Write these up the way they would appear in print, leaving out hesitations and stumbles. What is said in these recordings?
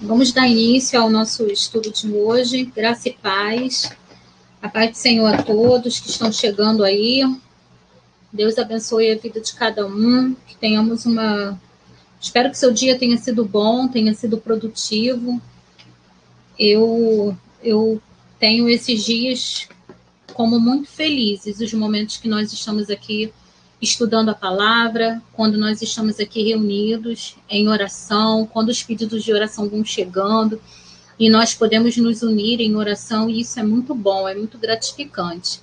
Vamos dar início ao nosso estudo de hoje. Graça e paz. A paz do Senhor a todos que estão chegando aí. Deus abençoe a vida de cada um. Que tenhamos uma... Espero que seu dia tenha sido bom, tenha sido produtivo. Eu tenho esses dias como muito felizes, os momentos que nós estamos aqui estudando a palavra, quando nós estamos aqui reunidos em oração, quando os pedidos de oração vão chegando e nós podemos nos unir em oração, e isso é muito bom, é muito gratificante.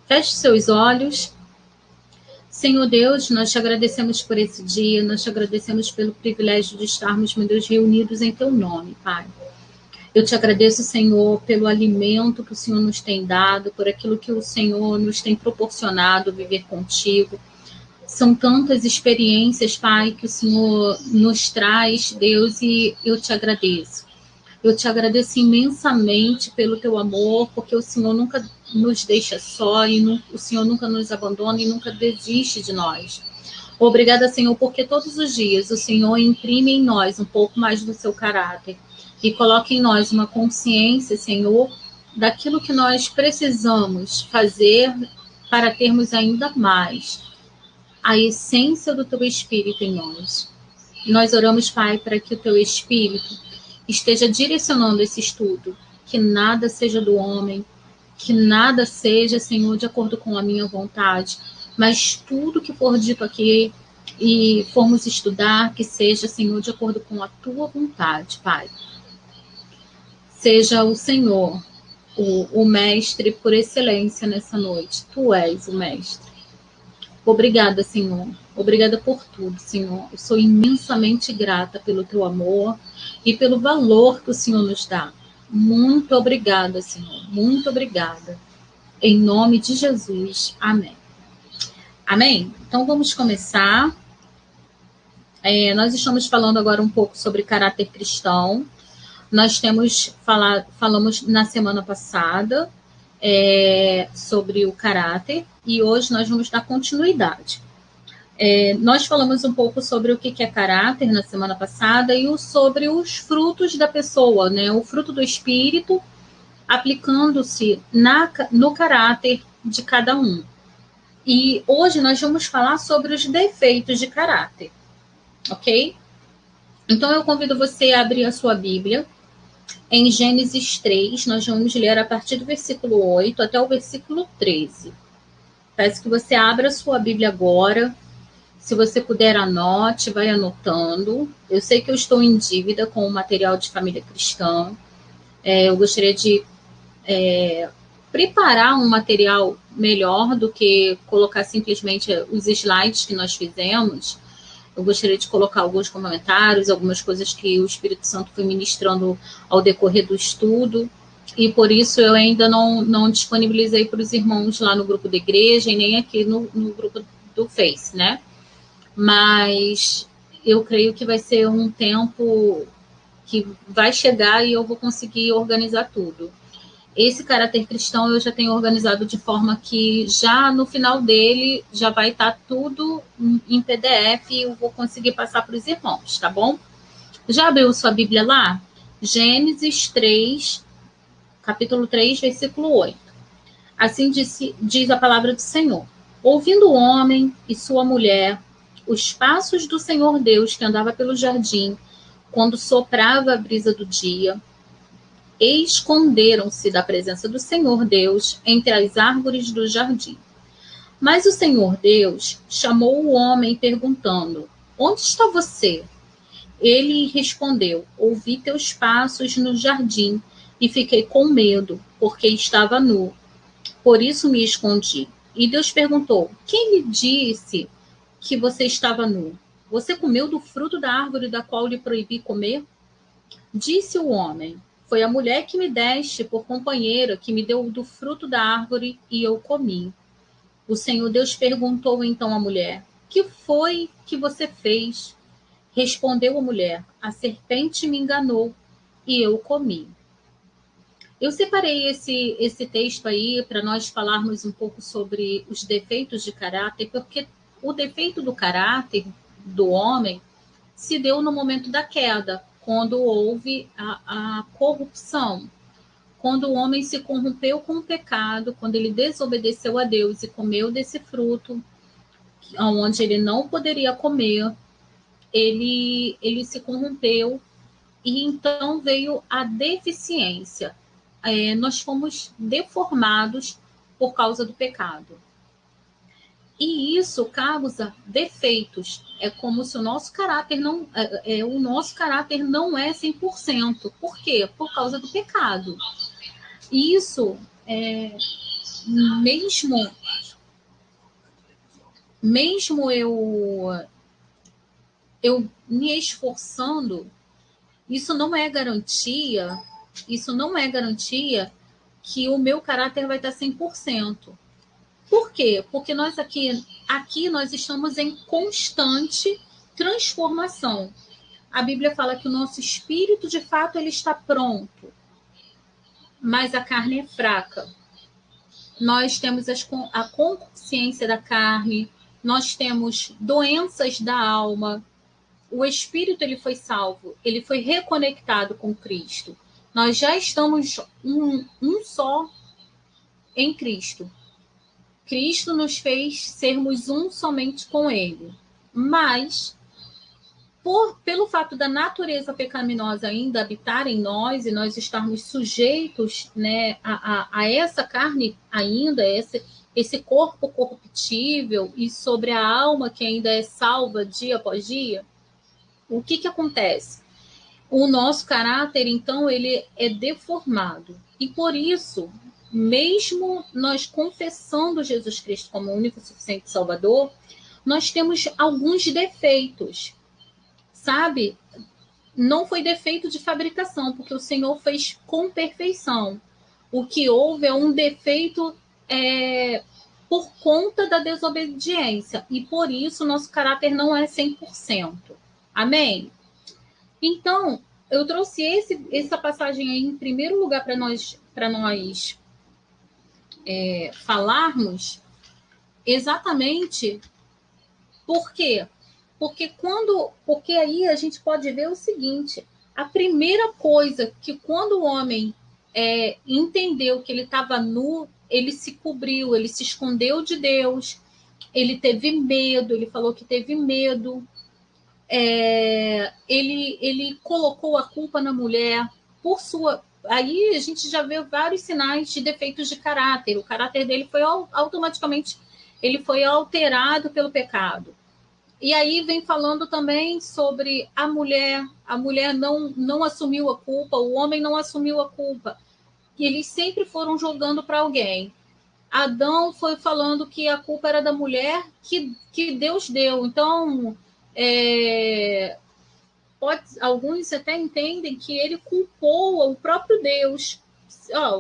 Feche seus olhos. Senhor Deus, nós te agradecemos por esse dia, nós te agradecemos pelo privilégio de estarmos, meu Deus, reunidos em teu nome, Pai. Eu te agradeço, Senhor, pelo alimento que o Senhor nos tem dado, por aquilo que o Senhor nos tem proporcionado viver contigo. São tantas experiências, Pai, que o Senhor nos traz, Deus, e eu te agradeço. Eu te agradeço imensamente pelo teu amor, porque o Senhor nunca nos deixa só, e o Senhor nunca nos abandona e nunca desiste de nós. Obrigada, Senhor, porque todos os dias o Senhor imprime em nós um pouco mais do seu caráter e coloca em nós uma consciência, Senhor, daquilo que nós precisamos fazer para termos ainda mais a essência do teu Espírito em nós. Nós oramos, Pai, para que o teu Espírito esteja direcionando esse estudo, que nada seja do homem, que nada seja, Senhor, de acordo com a minha vontade, mas tudo que for dito aqui e formos estudar, que seja, Senhor, de acordo com a tua vontade, Pai. Seja o Senhor o mestre por excelência nessa noite. Tu és o mestre. Obrigada, Senhor. Obrigada por tudo, Senhor. Eu sou imensamente grata pelo teu amor e pelo valor que o Senhor nos dá. Muito obrigada, Senhor. Muito obrigada. Em nome de Jesus. Amém. Amém? Então, vamos começar. Nós estamos falando agora um pouco sobre caráter cristão. Nós falamos na semana passada sobre o caráter, e hoje nós vamos dar continuidade. Nós falamos um pouco sobre o que é caráter na semana passada e sobre os frutos da pessoa, né? O fruto do Espírito aplicando-se no caráter de cada um. E hoje nós vamos falar sobre os defeitos de caráter, ok? Então eu convido você a abrir a sua Bíblia. Em Gênesis 3, nós vamos ler a partir do versículo 8 até o versículo 13. Peço que você abra a sua Bíblia agora. Se você puder, anote, vai anotando. Eu sei que eu estou em dívida com o material de família cristã. Eu gostaria de preparar um material melhor do que colocar simplesmente os slides que nós fizemos. Eu gostaria de colocar alguns comentários, algumas coisas que o Espírito Santo foi ministrando ao decorrer do estudo, e por isso eu ainda não disponibilizei para os irmãos lá no grupo da igreja e nem aqui no grupo do Face, né? Mas eu creio que vai ser um tempo que vai chegar e eu vou conseguir organizar tudo. Esse caráter cristão eu já tenho organizado de forma que já no final dele já vai estar tudo em PDF e eu vou conseguir passar para os irmãos, tá bom? Já abriu sua Bíblia lá? Gênesis 3, capítulo 3, versículo 8. Assim diz a palavra do Senhor. Ouvindo o homem e sua mulher os passos do Senhor Deus que andava pelo jardim, quando soprava a brisa do dia, esconderam-se da presença do Senhor Deus entre as árvores do jardim. Mas o Senhor Deus chamou o homem perguntando: onde está você? Ele respondeu: ouvi teus passos no jardim e fiquei com medo, porque estava nu. Por isso me escondi. E Deus perguntou: quem lhe disse que você estava nu? Você comeu do fruto da árvore da qual lhe proibi comer? Disse o homem: foi a mulher que me deste por companheira, que me deu do fruto da árvore e eu comi. O Senhor Deus perguntou então à mulher: que foi que você fez? Respondeu a mulher: a serpente me enganou e eu comi. Eu separei esse texto aí para nós falarmos um pouco sobre os defeitos de caráter, porque o defeito do caráter do homem se deu no momento da queda, quando houve a corrupção, quando o homem se corrompeu com o pecado, quando ele desobedeceu a Deus e comeu desse fruto, onde ele não poderia comer, ele se corrompeu e então veio a deficiência. Nós fomos deformados por causa do pecado. E isso causa defeitos. É como se o nosso caráter não é 100%. Por quê? Por causa do pecado. E isso, mesmo eu me esforçando, isso não é garantia que o meu caráter vai estar 100%. Por quê? Porque nós aqui nós estamos em constante transformação. A Bíblia fala que o nosso espírito, de fato, ele está pronto, mas a carne é fraca. Nós temos a consciência da carne, nós temos doenças da alma. O espírito, ele foi salvo, ele foi reconectado com Cristo. Nós já estamos um só em Cristo. Cristo nos fez sermos um somente com Ele. Mas, pelo fato da natureza pecaminosa ainda habitar em nós e nós estarmos sujeitos, né, a essa carne ainda, esse corpo corruptível e sobre a alma que ainda é salva dia após dia, o que acontece? O nosso caráter, então, ele é deformado. E por isso, mesmo nós confessando Jesus Cristo como o único e suficiente Salvador, nós temos alguns defeitos, sabe? Não foi defeito de fabricação, porque o Senhor fez com perfeição. O que houve é um defeito por conta da desobediência, e por isso nosso caráter não é 100%. Amém? Então, eu trouxe essa passagem aí em primeiro lugar para nós falarmos exatamente por quê? Porque aí a gente pode ver o seguinte: a primeira coisa que quando o homem entendeu que ele estava nu, ele se cobriu, ele se escondeu de Deus, ele teve medo, ele falou que teve medo. Ele colocou a culpa na mulher por sua. Aí a gente já vê vários sinais de defeitos de caráter. O caráter dele foi automaticamente ele foi alterado pelo pecado. E aí vem falando também sobre a mulher. A mulher não assumiu a culpa, o homem não assumiu a culpa. E eles sempre foram jogando para alguém. Adão foi falando que a culpa era da mulher que Deus deu. Então, alguns até entendem que ele culpou o próprio Deus.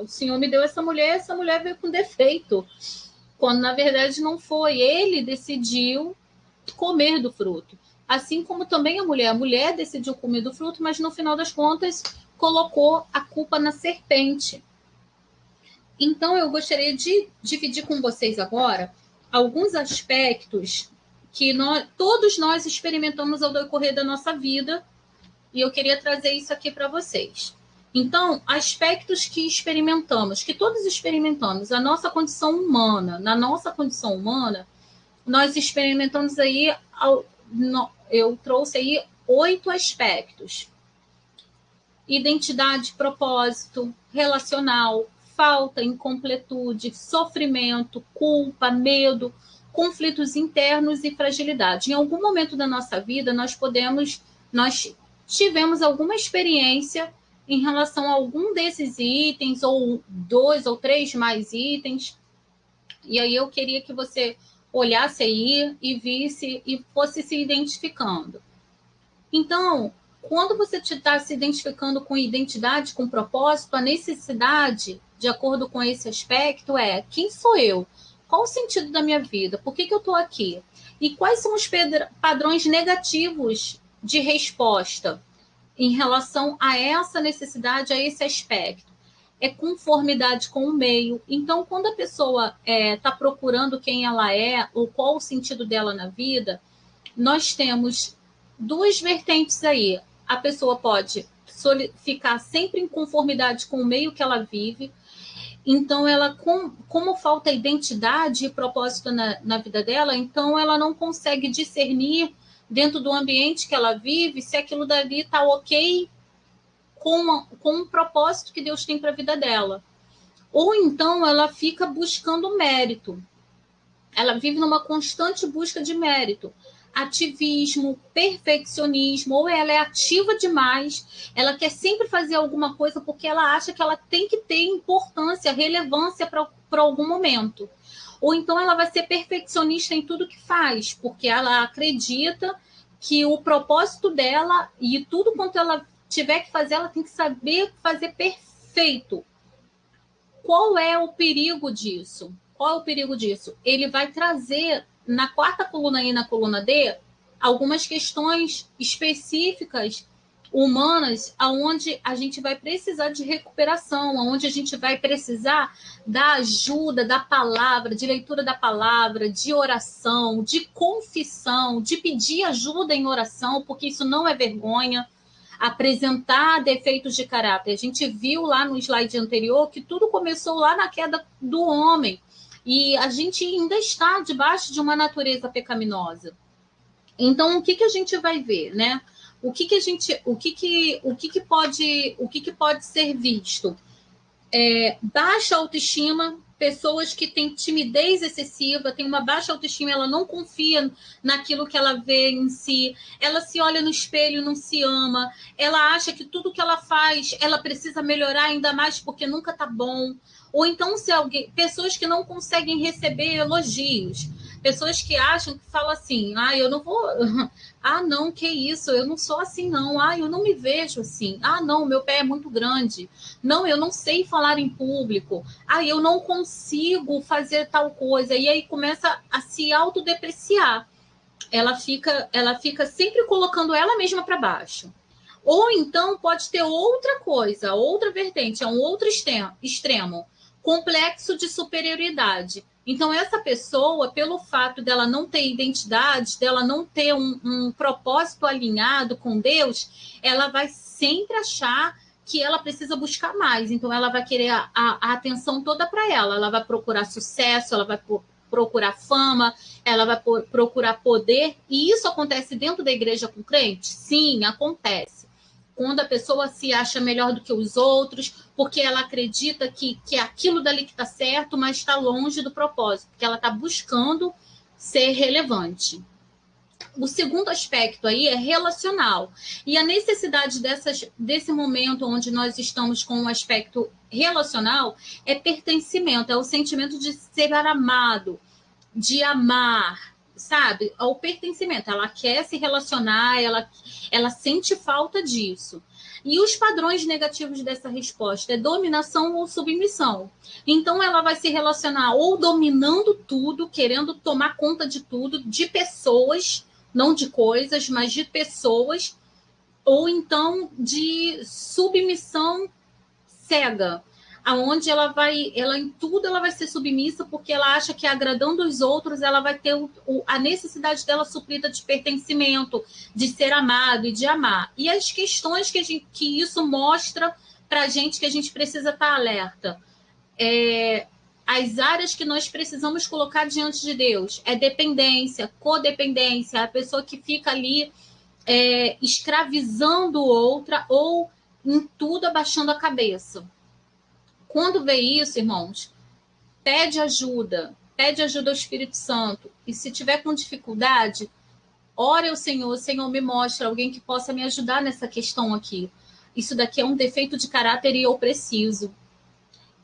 O Senhor me deu essa mulher veio com defeito. Quando, na verdade, não foi. Ele decidiu comer do fruto. Assim como também a mulher decidiu comer do fruto, mas no final das contas colocou a culpa na serpente. Então, eu gostaria de dividir com vocês agora alguns aspectos que todos nós experimentamos ao decorrer da nossa vida, e eu queria trazer isso aqui para vocês. Então, aspectos que experimentamos, que todos experimentamos, na nossa condição humana, nós experimentamos aí, eu trouxe aí 8 aspectos: identidade, propósito, relacional, falta, incompletude, sofrimento, culpa, medo, conflitos internos e fragilidade. Em algum momento da nossa vida, nós tivemos alguma experiência em relação a algum desses itens, ou 2 ou 3 mais itens. E aí eu queria que você olhasse aí e visse e fosse se identificando. Então, quando você está se identificando com identidade, com propósito, a necessidade, de acordo com esse aspecto, quem sou eu? Qual o sentido da minha vida? Por que eu estou aqui? E quais são os padrões negativos de resposta em relação a essa necessidade, a esse aspecto? É conformidade com o meio. Então, quando a pessoa está procurando quem ela é, ou qual o sentido dela na vida, nós temos 2 vertentes aí. a pessoa pode ficar sempre em conformidade com o meio que ela vive. Então, ela, como falta identidade e propósito na vida dela, então ela não consegue discernir dentro do ambiente que ela vive se aquilo dali está ok com o propósito que Deus tem para a vida dela. Ou então ela fica buscando mérito. Ela vive numa constante busca de mérito. Ativismo, perfeccionismo, ou ela é ativa demais, ela quer sempre fazer alguma coisa porque ela acha que ela tem que ter importância, relevância para algum momento. Ou então ela vai ser perfeccionista em tudo que faz, porque ela acredita que o propósito dela e tudo quanto ela tiver que fazer, ela tem que saber fazer perfeito. Qual é o perigo disso? Qual é o perigo disso? Ele vai trazer na quarta coluna e na coluna D algumas questões específicas humanas aonde a gente vai precisar de recuperação, aonde a gente vai precisar da ajuda da palavra, de leitura da palavra, de oração, de confissão, de pedir ajuda em oração, porque isso não é vergonha. Apresentar defeitos de caráter. A gente viu lá no slide anterior que tudo começou lá na queda do homem. E a gente ainda está debaixo de uma natureza pecaminosa. Então, o que a gente vai ver, né? O que pode ser visto? Baixa autoestima, pessoas que têm timidez excessiva, têm uma baixa autoestima, ela não confia naquilo que ela vê em si, ela se olha no espelho, não se ama, ela acha que tudo que ela faz, ela precisa melhorar ainda mais porque nunca tá bom. Ou então, pessoas que não conseguem receber elogios, pessoas que acham que falam assim, eu não vou, não, que isso, eu não sou assim não, eu não me vejo assim, não, meu pé é muito grande, não, eu não sei falar em público, eu não consigo fazer tal coisa, e aí começa a se autodepreciar, ela fica sempre colocando ela mesma para baixo. Ou então pode ter outra coisa, outra vertente, é um outro extremo, complexo de superioridade. Então, essa pessoa, pelo fato dela não ter identidade, dela não ter um propósito alinhado com Deus, ela vai sempre achar que ela precisa buscar mais. Então, ela vai querer a atenção toda para ela. Ela vai procurar sucesso, ela vai procurar fama, ela vai procurar poder. E isso acontece dentro da igreja com crente? Sim, acontece. Quando a pessoa se acha melhor do que os outros, porque ela acredita que é aquilo dali que está certo, mas está longe do propósito, porque ela está buscando ser relevante. O segundo aspecto aí é relacional. E a necessidade desse momento onde nós estamos com um aspecto relacional é pertencimento, é o sentimento de ser amado, de amar, sabe? O pertencimento. Ela quer se relacionar, ela sente falta disso. E os padrões negativos dessa resposta é dominação ou submissão. Então, ela vai se relacionar ou dominando tudo, querendo tomar conta de tudo, de pessoas, não de coisas, mas de pessoas, ou então de submissão cega, aonde ela em tudo ela vai ser submissa porque ela acha que agradando os outros ela vai ter a necessidade dela suprida de pertencimento, de ser amado e de amar. E as questões que isso mostra para a gente que a gente precisa estar alerta. As áreas que nós precisamos colocar diante de Deus é dependência, codependência, a pessoa que fica ali escravizando outra ou em tudo abaixando a cabeça. Quando vê isso, irmãos, pede ajuda ao Espírito Santo. E se tiver com dificuldade, ore ao Senhor, Senhor, me mostra alguém que possa me ajudar nessa questão aqui. Isso daqui é um defeito de caráter e eu preciso.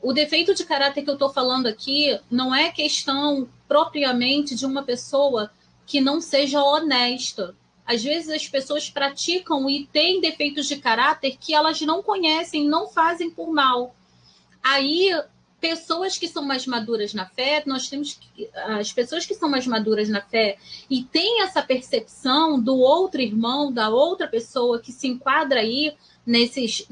O defeito de caráter que eu estou falando aqui não é questão propriamente de uma pessoa que não seja honesta. Às vezes as pessoas praticam e têm defeitos de caráter que elas não conhecem, não fazem por mal. Aí, pessoas que são mais maduras na fé, as pessoas que são mais maduras na fé e têm essa percepção do outro irmão, da outra pessoa que se enquadra aí nesses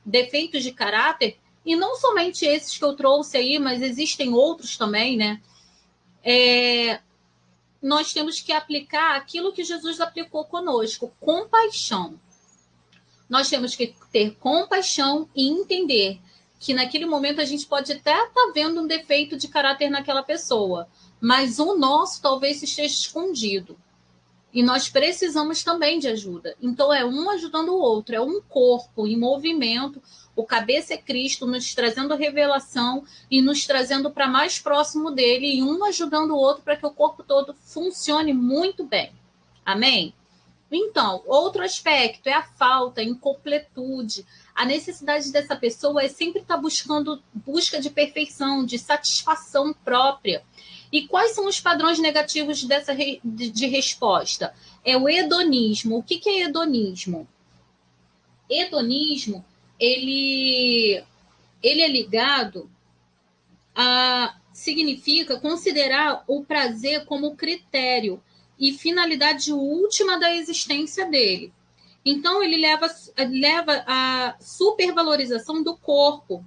defeitos de caráter, e não somente esses que eu trouxe aí, mas existem outros também, né? nós temos que aplicar aquilo que Jesus aplicou conosco, compaixão. Nós temos que ter compaixão e entender que naquele momento a gente pode até estar vendo um defeito de caráter naquela pessoa, mas o nosso talvez esteja escondido. E nós precisamos também de ajuda. Então, é um ajudando o outro, é um corpo em movimento. O cabeça é Cristo, nos trazendo revelação e nos trazendo para mais próximo dele, e um ajudando o outro para que o corpo todo funcione muito bem. Amém? Então, outro aspecto é a falta, a incompletude. A necessidade dessa pessoa é sempre estar buscando busca de perfeição, de satisfação própria. E quais são os padrões negativos de resposta? É o hedonismo. O que é hedonismo? Hedonismo, ele é ligado a... significa considerar o prazer como critério e finalidade última da existência dele. Então, ele leva a supervalorização do corpo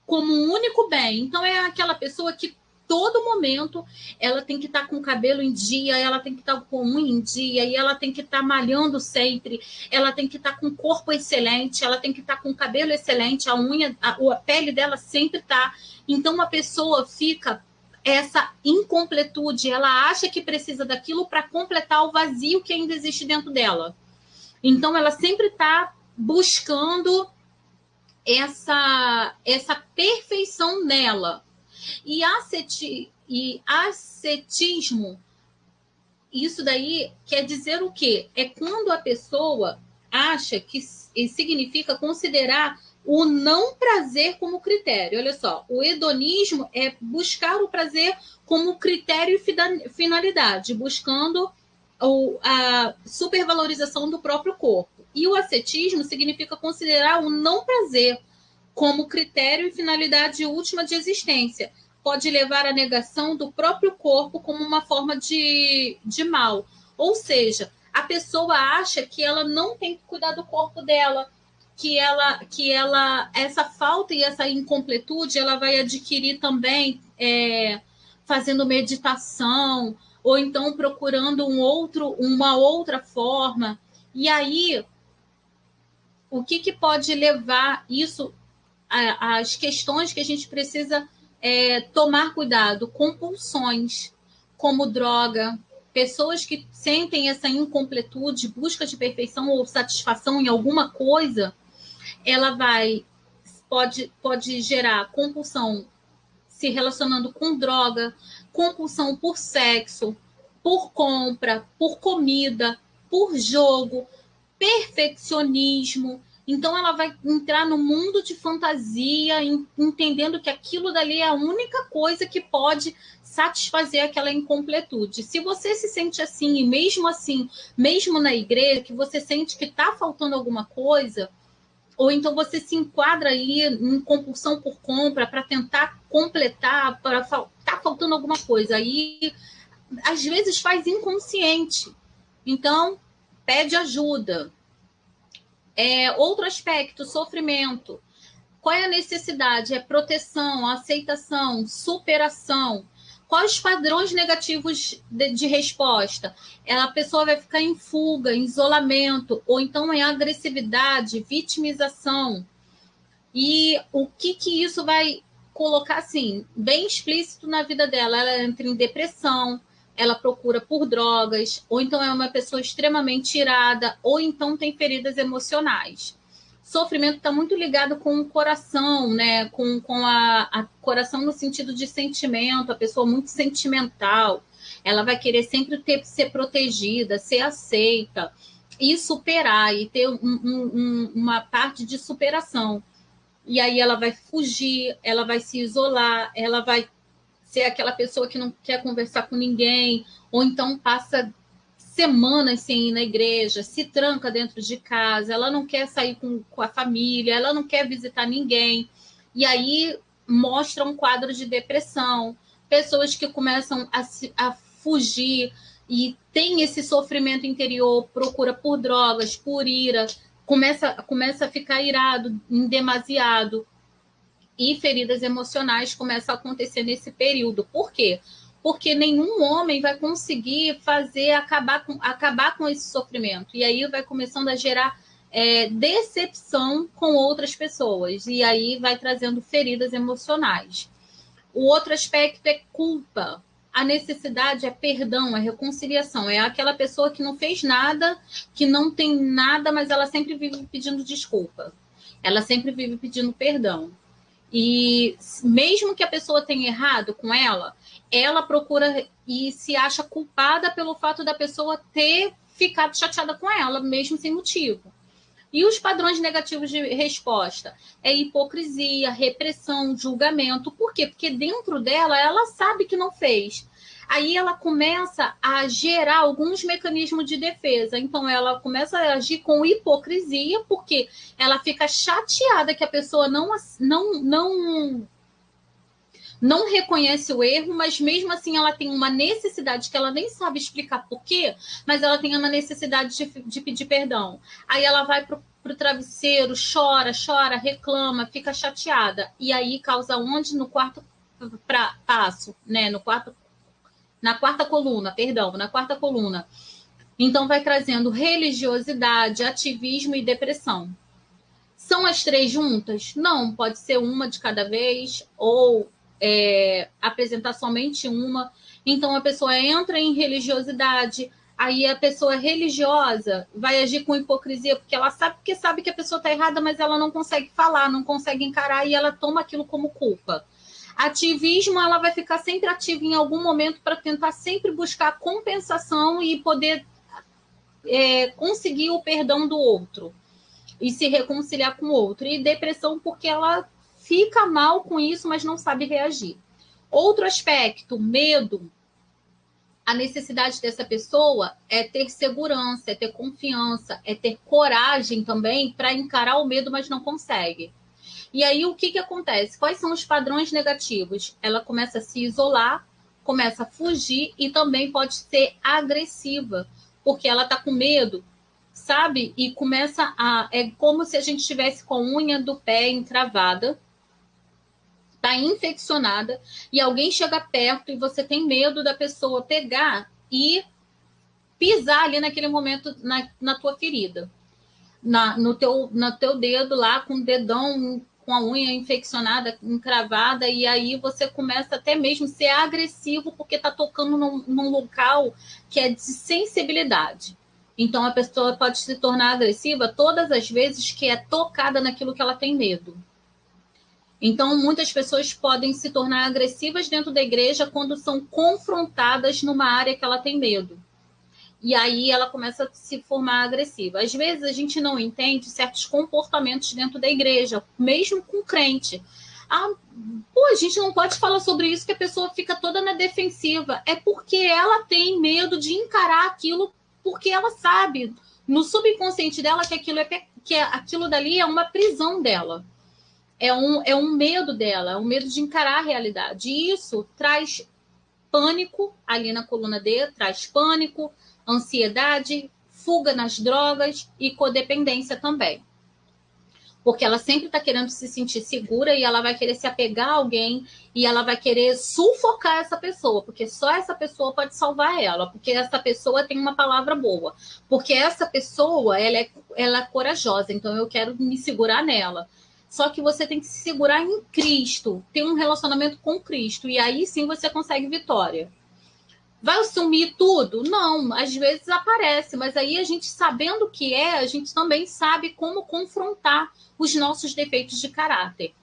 como um único bem. Então, é aquela pessoa que todo momento ela tem que estar com o cabelo em dia, ela tem que estar com a unha em dia, e ela tem que estar malhando sempre, ela tem que estar com o corpo excelente, ela tem que estar com o cabelo excelente, a pele dela sempre está. Então, a pessoa fica essa incompletude, ela acha que precisa daquilo para completar o vazio que ainda existe dentro dela. Então, ela sempre está buscando essa perfeição nela. E ascetismo, isso daí quer dizer o quê? É quando a pessoa acha que significa considerar o não prazer como critério. Olha só, o hedonismo é buscar o prazer como critério e finalidade, buscando a supervalorização do próprio corpo. E o ascetismo significa considerar o não prazer como critério e finalidade última de existência. Pode levar à negação do próprio corpo como uma forma de mal. Ou seja, a pessoa acha que ela não tem que cuidar do corpo dela, que ela essa falta e essa incompletude ela vai adquirir também fazendo meditação, ou então procurando uma outra forma. E aí, o que pode levar isso às questões que a gente precisa tomar cuidado? Compulsões, como droga, pessoas que sentem essa incompletude, busca de perfeição ou satisfação em alguma coisa, ela pode gerar compulsão se relacionando com droga, compulsão por sexo, por compra, por comida, por jogo, perfeccionismo. Então, ela vai entrar no mundo de fantasia, entendendo que aquilo dali é a única coisa que pode satisfazer aquela incompletude. Se você se sente assim, e mesmo na igreja, que você sente que está faltando alguma coisa, ou então você se enquadra aí em compulsão por compra para tentar completar, para tá faltando alguma coisa. Aí, às vezes, faz inconsciente. Então, pede ajuda. Outro aspecto, sofrimento. Qual é a necessidade? É proteção, aceitação, superação. Quais padrões negativos de resposta? A pessoa vai ficar em fuga, em isolamento, ou então em agressividade, vitimização. E o que isso vai colocar, assim, bem explícito na vida dela? Ela entra em depressão, ela procura por drogas, ou então é uma pessoa extremamente irada, ou então tem feridas emocionais. Sofrimento está muito ligado com o coração, né? Com a coração no sentido de sentimento, a pessoa muito sentimental. Ela vai querer sempre ser protegida, ser aceita e superar, e ter uma parte de superação. E aí ela vai fugir, ela vai se isolar, ela vai ser aquela pessoa que não quer conversar com ninguém, ou então passa semanas sem ir na igreja, se tranca dentro de casa, ela não quer sair com a família, ela não quer visitar ninguém. E aí mostra um quadro de depressão, pessoas que começam a fugir e tem esse sofrimento interior, procura por drogas, por ira, começa a ficar irado em demasiado, e feridas emocionais começam a acontecer nesse período. Por quê? porque nenhum homem vai conseguir acabar com esse sofrimento. E aí vai começando a gerar decepção com outras pessoas. E aí vai trazendo feridas emocionais. O outro aspecto é culpa. A necessidade é perdão, é reconciliação. É aquela pessoa que não fez nada, que não tem nada, mas ela sempre vive pedindo desculpa. Ela sempre vive pedindo perdão. E mesmo que a pessoa tenha errado com ela, ela procura e se acha culpada pelo fato da pessoa ter ficado chateada com ela, mesmo sem motivo. E os padrões negativos de resposta é hipocrisia, repressão, julgamento. Por quê? Porque dentro dela, ela sabe que não fez. Aí ela começa a gerar alguns mecanismos de defesa. Então, ela começa a agir com hipocrisia, porque ela fica chateada que a pessoa não reconhece o erro, mas mesmo assim ela tem uma necessidade que ela nem sabe explicar por quê, mas ela tem uma necessidade de pedir perdão. Aí ela vai pro travesseiro, chora, reclama, fica chateada. E aí causa onde? No quarto passo, né? Na quarta coluna. Então vai trazendo religiosidade, ativismo e depressão. São as três juntas? Não, pode ser uma de cada vez, ou apresentar somente uma. Então a pessoa entra em religiosidade, aí a pessoa religiosa vai agir com hipocrisia, porque ela sabe que a pessoa está errada, mas ela não consegue falar, não consegue encarar, e ela toma aquilo como culpa. Ativismo, ela vai ficar sempre ativa em algum momento para tentar sempre buscar compensação e poder conseguir o perdão do outro e se reconciliar com o outro. E depressão, porque ela fica mal com isso, mas não sabe reagir. Outro aspecto, medo. A necessidade dessa pessoa é ter segurança, é ter confiança, é ter coragem também para encarar o medo, mas não consegue. E aí, o que acontece? Quais são os padrões negativos? Ela começa a se isolar, começa a fugir e também pode ser agressiva, porque ela está com medo, sabe? E começa a... É como se a gente estivesse com a unha do pé encravada, tá infeccionada, e alguém chega perto e você tem medo da pessoa pegar e pisar ali naquele momento na tua ferida. No teu dedo lá, com o dedão, com a unha infeccionada, encravada, e aí você começa até mesmo a ser agressivo, porque tá tocando num local que é de sensibilidade. Então, a pessoa pode se tornar agressiva todas as vezes que é tocada naquilo que ela tem medo. Então, muitas pessoas podem se tornar agressivas dentro da igreja quando são confrontadas numa área que ela tem medo. E aí ela começa a se formar agressiva. Às vezes a gente não entende certos comportamentos dentro da igreja, mesmo com crente. A gente não pode falar sobre isso, que a pessoa fica toda na defensiva. É porque ela tem medo de encarar aquilo, porque ela sabe no subconsciente dela que aquilo dali é uma prisão dela. É um medo dela, é um medo de encarar a realidade. E isso traz pânico ali na coluna D, traz pânico, ansiedade, fuga nas drogas e codependência também. Porque ela sempre está querendo se sentir segura e ela vai querer se apegar a alguém e ela vai querer sufocar essa pessoa, porque só essa pessoa pode salvar ela, porque essa pessoa tem uma palavra boa, porque essa pessoa ela é corajosa, então eu quero me segurar nela. Só que você tem que se segurar em Cristo, ter um relacionamento com Cristo, e aí sim você consegue vitória. Vai sumir tudo? Não, às vezes aparece, mas aí a gente, sabendo o que é, a gente também sabe como confrontar os nossos defeitos de caráter.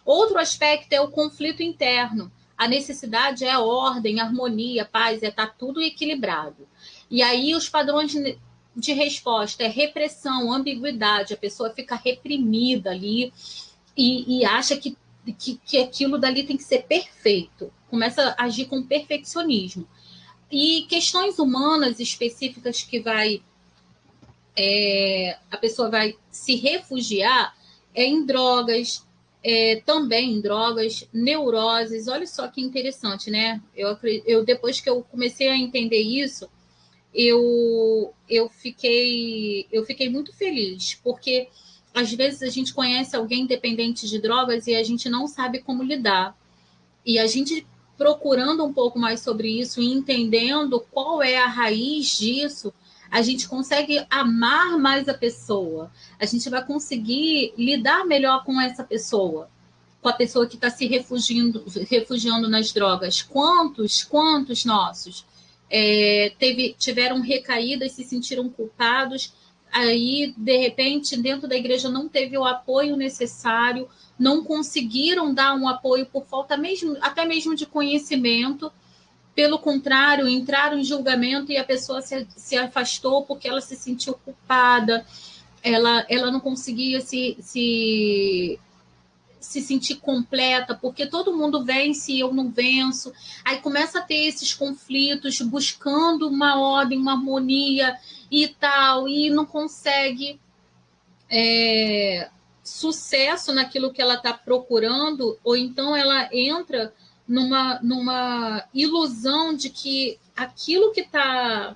Outro aspecto é o conflito interno. A necessidade é ordem, harmonia, paz, é estar tudo equilibrado. E aí os padrões de resposta é repressão, ambiguidade, a pessoa fica reprimida ali e acha que aquilo dali tem que ser perfeito. Começa a agir com perfeccionismo. E questões humanas específicas que a pessoa vai se refugiar em drogas, também em drogas, neuroses. Olha só que interessante, né? Eu depois que eu comecei a entender isso, eu fiquei muito feliz, porque às vezes a gente conhece alguém dependente de drogas e a gente não sabe como lidar. E a gente procurando um pouco mais sobre isso e entendendo qual é a raiz disso, a gente consegue amar mais a pessoa. A gente vai conseguir lidar melhor com essa pessoa, com a pessoa que está se refugiando nas drogas. Quantos nossos tiveram recaídas, se sentiram culpados, aí, de repente, dentro da igreja não teve o apoio necessário, não conseguiram dar um apoio por falta mesmo, até mesmo de conhecimento. Pelo contrário, entraram em julgamento e a pessoa se afastou porque ela se sentiu culpada, ela não conseguia se sentir completa, porque todo mundo vence e eu não venço. Aí começa a ter esses conflitos, buscando uma ordem, uma harmonia e tal, e não consegue sucesso naquilo que ela está procurando, ou então ela entra numa ilusão de que aquilo que está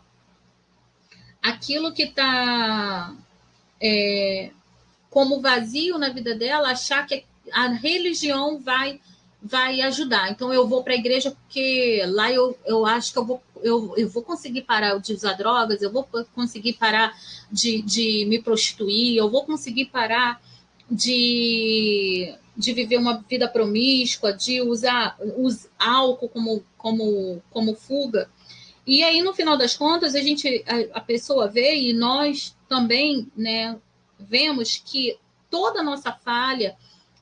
como vazio na vida dela, achar que a religião vai ajudar. Então eu vou para a igreja porque lá eu acho que eu vou conseguir parar de usar drogas, eu vou conseguir parar de me prostituir, eu vou conseguir parar de viver uma vida promíscua, de usar álcool como fuga. E aí, no final das contas, a pessoa vê, e nós também, né, vemos que toda a nossa falha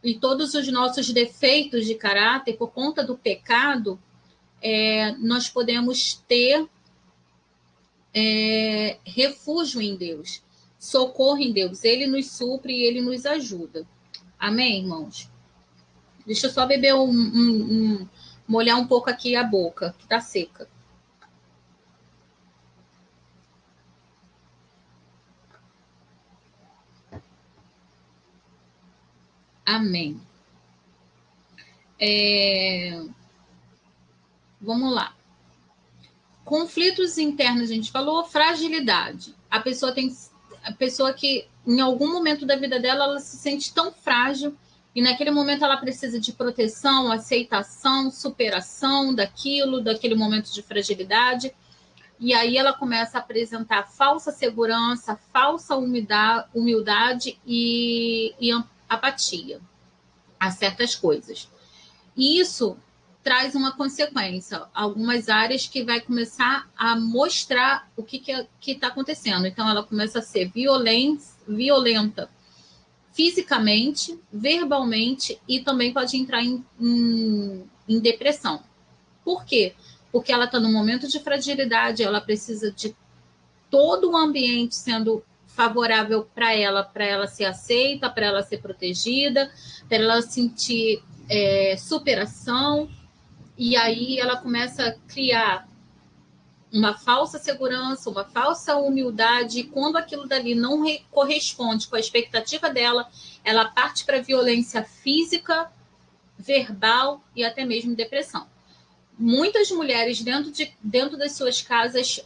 e todos os nossos defeitos de caráter, por conta do pecado, nós podemos ter refúgio em Deus, socorro em Deus. Ele nos supre e Ele nos ajuda. Amém, irmãos? Deixa eu só beber molhar um pouco aqui a boca, que está seca. Amém. Vamos lá. Conflitos internos, a gente falou, fragilidade. A pessoa que, em algum momento da vida dela, ela se sente tão frágil e naquele momento ela precisa de proteção, aceitação, superação daquele momento de fragilidade. E aí ela começa a apresentar falsa segurança, falsa humildade e apatia a certas coisas. E isso traz uma consequência, algumas áreas que vai começar a mostrar o que está acontecendo. Então, ela começa a ser violenta fisicamente, verbalmente, e também pode entrar em depressão. Por quê? Porque ela está num momento de fragilidade, ela precisa de todo o ambiente sendo favorável para ela ser aceita, para ela ser protegida, para ela sentir superação, e aí ela começa a criar uma falsa segurança, uma falsa humildade, e quando aquilo dali não corresponde com a expectativa dela, ela parte para violência física, verbal e até mesmo depressão. Muitas mulheres dentro das suas casas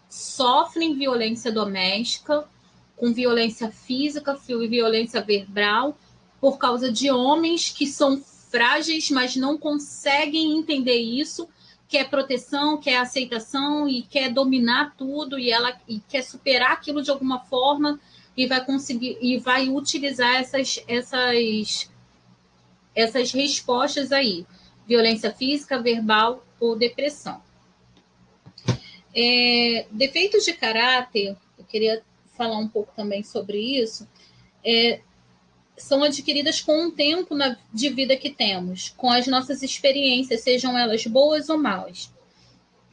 sofrem violência doméstica, com violência física, violência verbal, por causa de homens que são frágeis, mas não conseguem entender isso, quer proteção, quer aceitação e quer dominar tudo, e quer superar aquilo de alguma forma e vai conseguir e vai utilizar essas respostas aí, violência física, verbal ou depressão. Defeitos de caráter, eu queria falar um pouco também sobre isso, são adquiridas com o tempo de vida que temos, com as nossas experiências, sejam elas boas ou maus.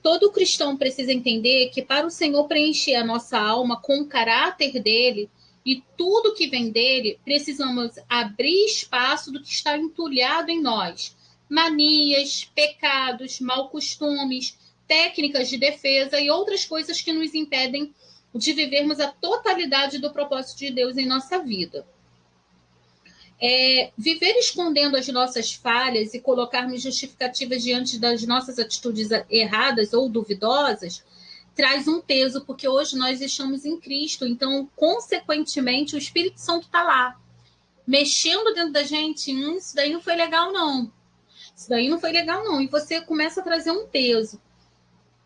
Todo cristão precisa entender que para o Senhor preencher a nossa alma com o caráter dele e tudo que vem dele, precisamos abrir espaço do que está entulhado em nós. Manias, pecados, mal costumes, técnicas de defesa e outras coisas que nos impedem de vivermos a totalidade do propósito de Deus em nossa vida. Viver escondendo as nossas falhas e colocarmos justificativas diante das nossas atitudes erradas ou duvidosas traz um peso, porque hoje nós estamos em Cristo, então, consequentemente, o Espírito Santo está lá, mexendo dentro da gente, isso daí não foi legal, não. isso daí não foi legal não. E você começa a trazer um peso.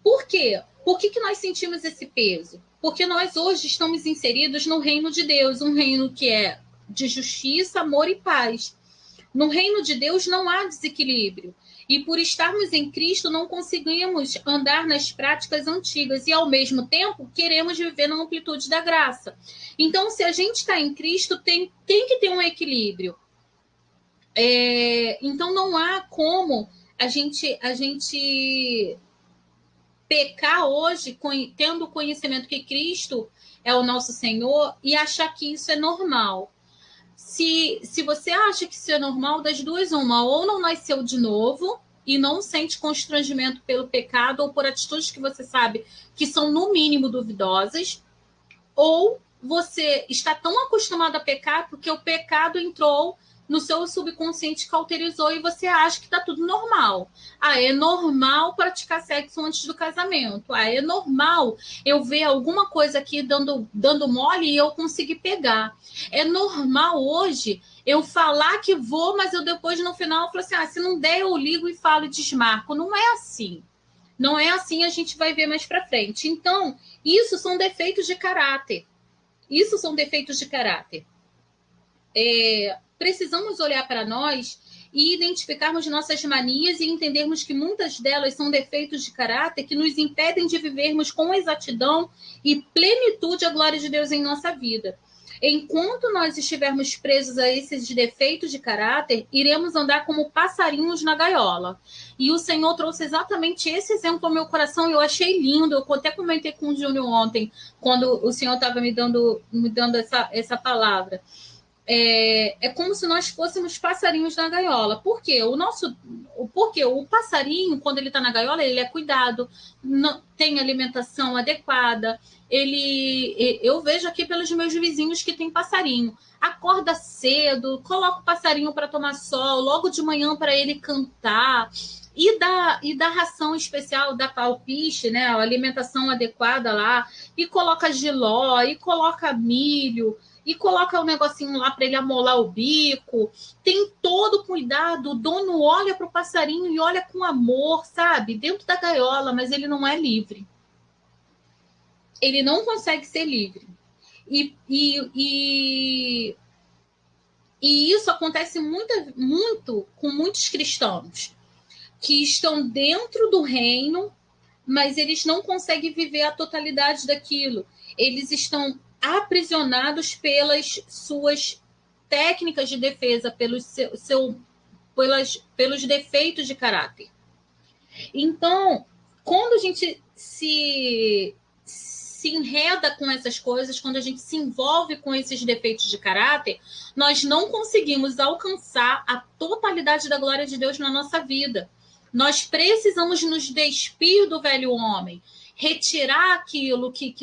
Por quê? Por que nós sentimos esse peso? Porque nós hoje estamos inseridos no reino de Deus, um reino que é de justiça, amor e paz. No reino de Deus não há desequilíbrio. E por estarmos em Cristo, não conseguimos andar nas práticas antigas. E, ao mesmo tempo, queremos viver na amplitude da graça. Então, se a gente está em Cristo, tem que ter um equilíbrio. Então, não há como a gente pecar hoje, tendo o conhecimento que Cristo é o nosso Senhor, e achar que isso é normal. Se você acha que isso é normal, das duas, uma, ou não nasceu de novo e não sente constrangimento pelo pecado ou por atitudes que você sabe que são, no mínimo, duvidosas, ou você está tão acostumado a pecar porque o pecado entrou no seu subconsciente, cauterizou e você acha que está tudo normal. É normal praticar sexo antes do casamento. É normal eu ver alguma coisa aqui dando mole e eu conseguir pegar. É normal hoje eu falar que vou, mas eu depois no final eu falo assim, se não der eu ligo e falo e desmarco. Não é assim. Não é assim, a gente vai ver mais para frente. Então, isso são defeitos de caráter. Precisamos olhar para nós e identificarmos nossas manias e entendermos que muitas delas são defeitos de caráter que nos impedem de vivermos com exatidão e plenitude a glória de Deus em nossa vida. Enquanto nós estivermos presos a esses defeitos de caráter, iremos andar como passarinhos na gaiola. E o Senhor trouxe exatamente esse exemplo ao meu coração e eu achei lindo. Eu até comentei com o Júnior ontem, quando o Senhor estava me dando essa palavra. É como se nós fôssemos passarinhos na gaiola. Por quê? Porque o passarinho, quando ele está na gaiola, ele é cuidado, não, tem alimentação adequada. Eu vejo aqui pelos meus vizinhos que tem passarinho. Acorda cedo, coloca o passarinho para tomar sol, logo de manhã para ele cantar. E dá ração especial, dá palpite, né? A alimentação adequada lá. E coloca jiló, e coloca milho, e coloca um negocinho lá para ele amolar o bico. Tem todo cuidado. O dono olha para o passarinho e olha com amor, sabe? Dentro da gaiola, mas ele não é livre. Ele não consegue ser livre. E isso acontece muito com muitos cristãos que estão dentro do reino, mas eles não conseguem viver a totalidade daquilo. Eles estão aprisionados pelas suas técnicas de defesa, pelos defeitos de caráter. Então, quando a gente se enreda com essas coisas, quando a gente se envolve com esses defeitos de caráter, nós não conseguimos alcançar a totalidade da glória de Deus na nossa vida. Nós precisamos nos despir do velho homem, retirar aquilo que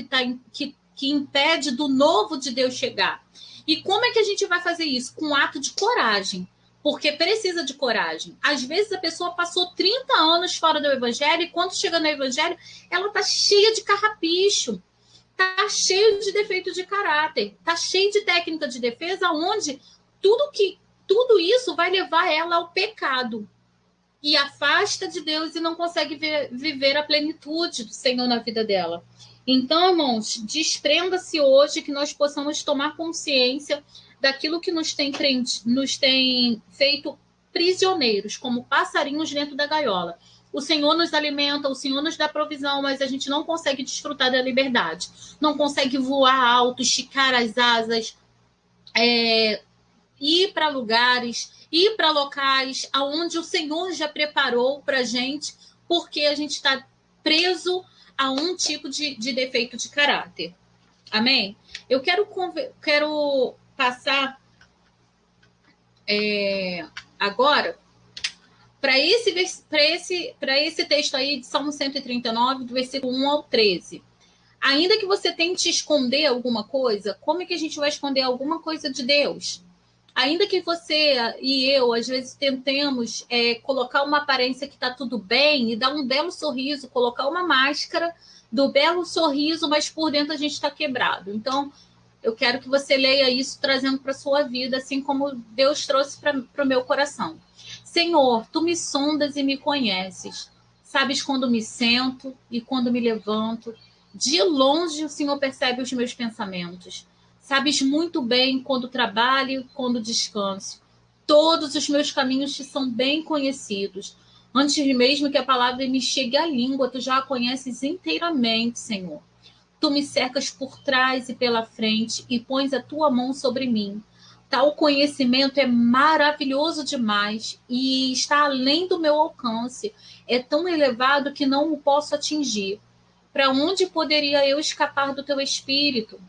impede do novo de Deus chegar. E como é que a gente vai fazer isso? Com um ato de coragem. Porque precisa de coragem. Às vezes a pessoa passou 30 anos fora do evangelho e quando chega no evangelho, ela está cheia de carrapicho, está cheia de defeito de caráter, está cheia de técnica de defesa, onde tudo isso vai levar ela ao pecado. E afasta de Deus e não consegue viver a plenitude do Senhor na vida dela. Então, irmãos, desprenda-se hoje que nós possamos tomar consciência daquilo que nos tem feito prisioneiros, como passarinhos dentro da gaiola. O Senhor nos alimenta, o Senhor nos dá provisão, mas a gente não consegue desfrutar da liberdade. Não consegue voar alto, esticar as asas, ir para lugares, ir para locais onde o Senhor já preparou para a gente, porque a gente está preso a um tipo de defeito de caráter. Amém? Eu quero passar agora para esse texto aí de Salmo 139, do versículo 1 ao 13. Ainda que você tente esconder alguma coisa, como é que a gente vai esconder alguma coisa de Deus? Ainda que você e eu, às vezes, tentemos colocar uma aparência que está tudo bem e dar um belo sorriso, colocar uma máscara do belo sorriso, mas por dentro a gente está quebrado. Então, eu quero que você leia isso trazendo para a sua vida, assim como Deus trouxe para o meu coração. Senhor, tu me sondas e me conheces. Sabes quando me sento e quando me levanto. De longe o Senhor percebe os meus pensamentos. Sabes muito bem quando trabalho e quando descanso. Todos os meus caminhos te são bem conhecidos. Antes mesmo que a palavra me chegue à língua, tu já a conheces inteiramente, Senhor. Tu me cercas por trás e pela frente e pões a tua mão sobre mim. Tal conhecimento é maravilhoso demais e está além do meu alcance. É tão elevado que não o posso atingir. Para onde poderia eu escapar do teu espírito?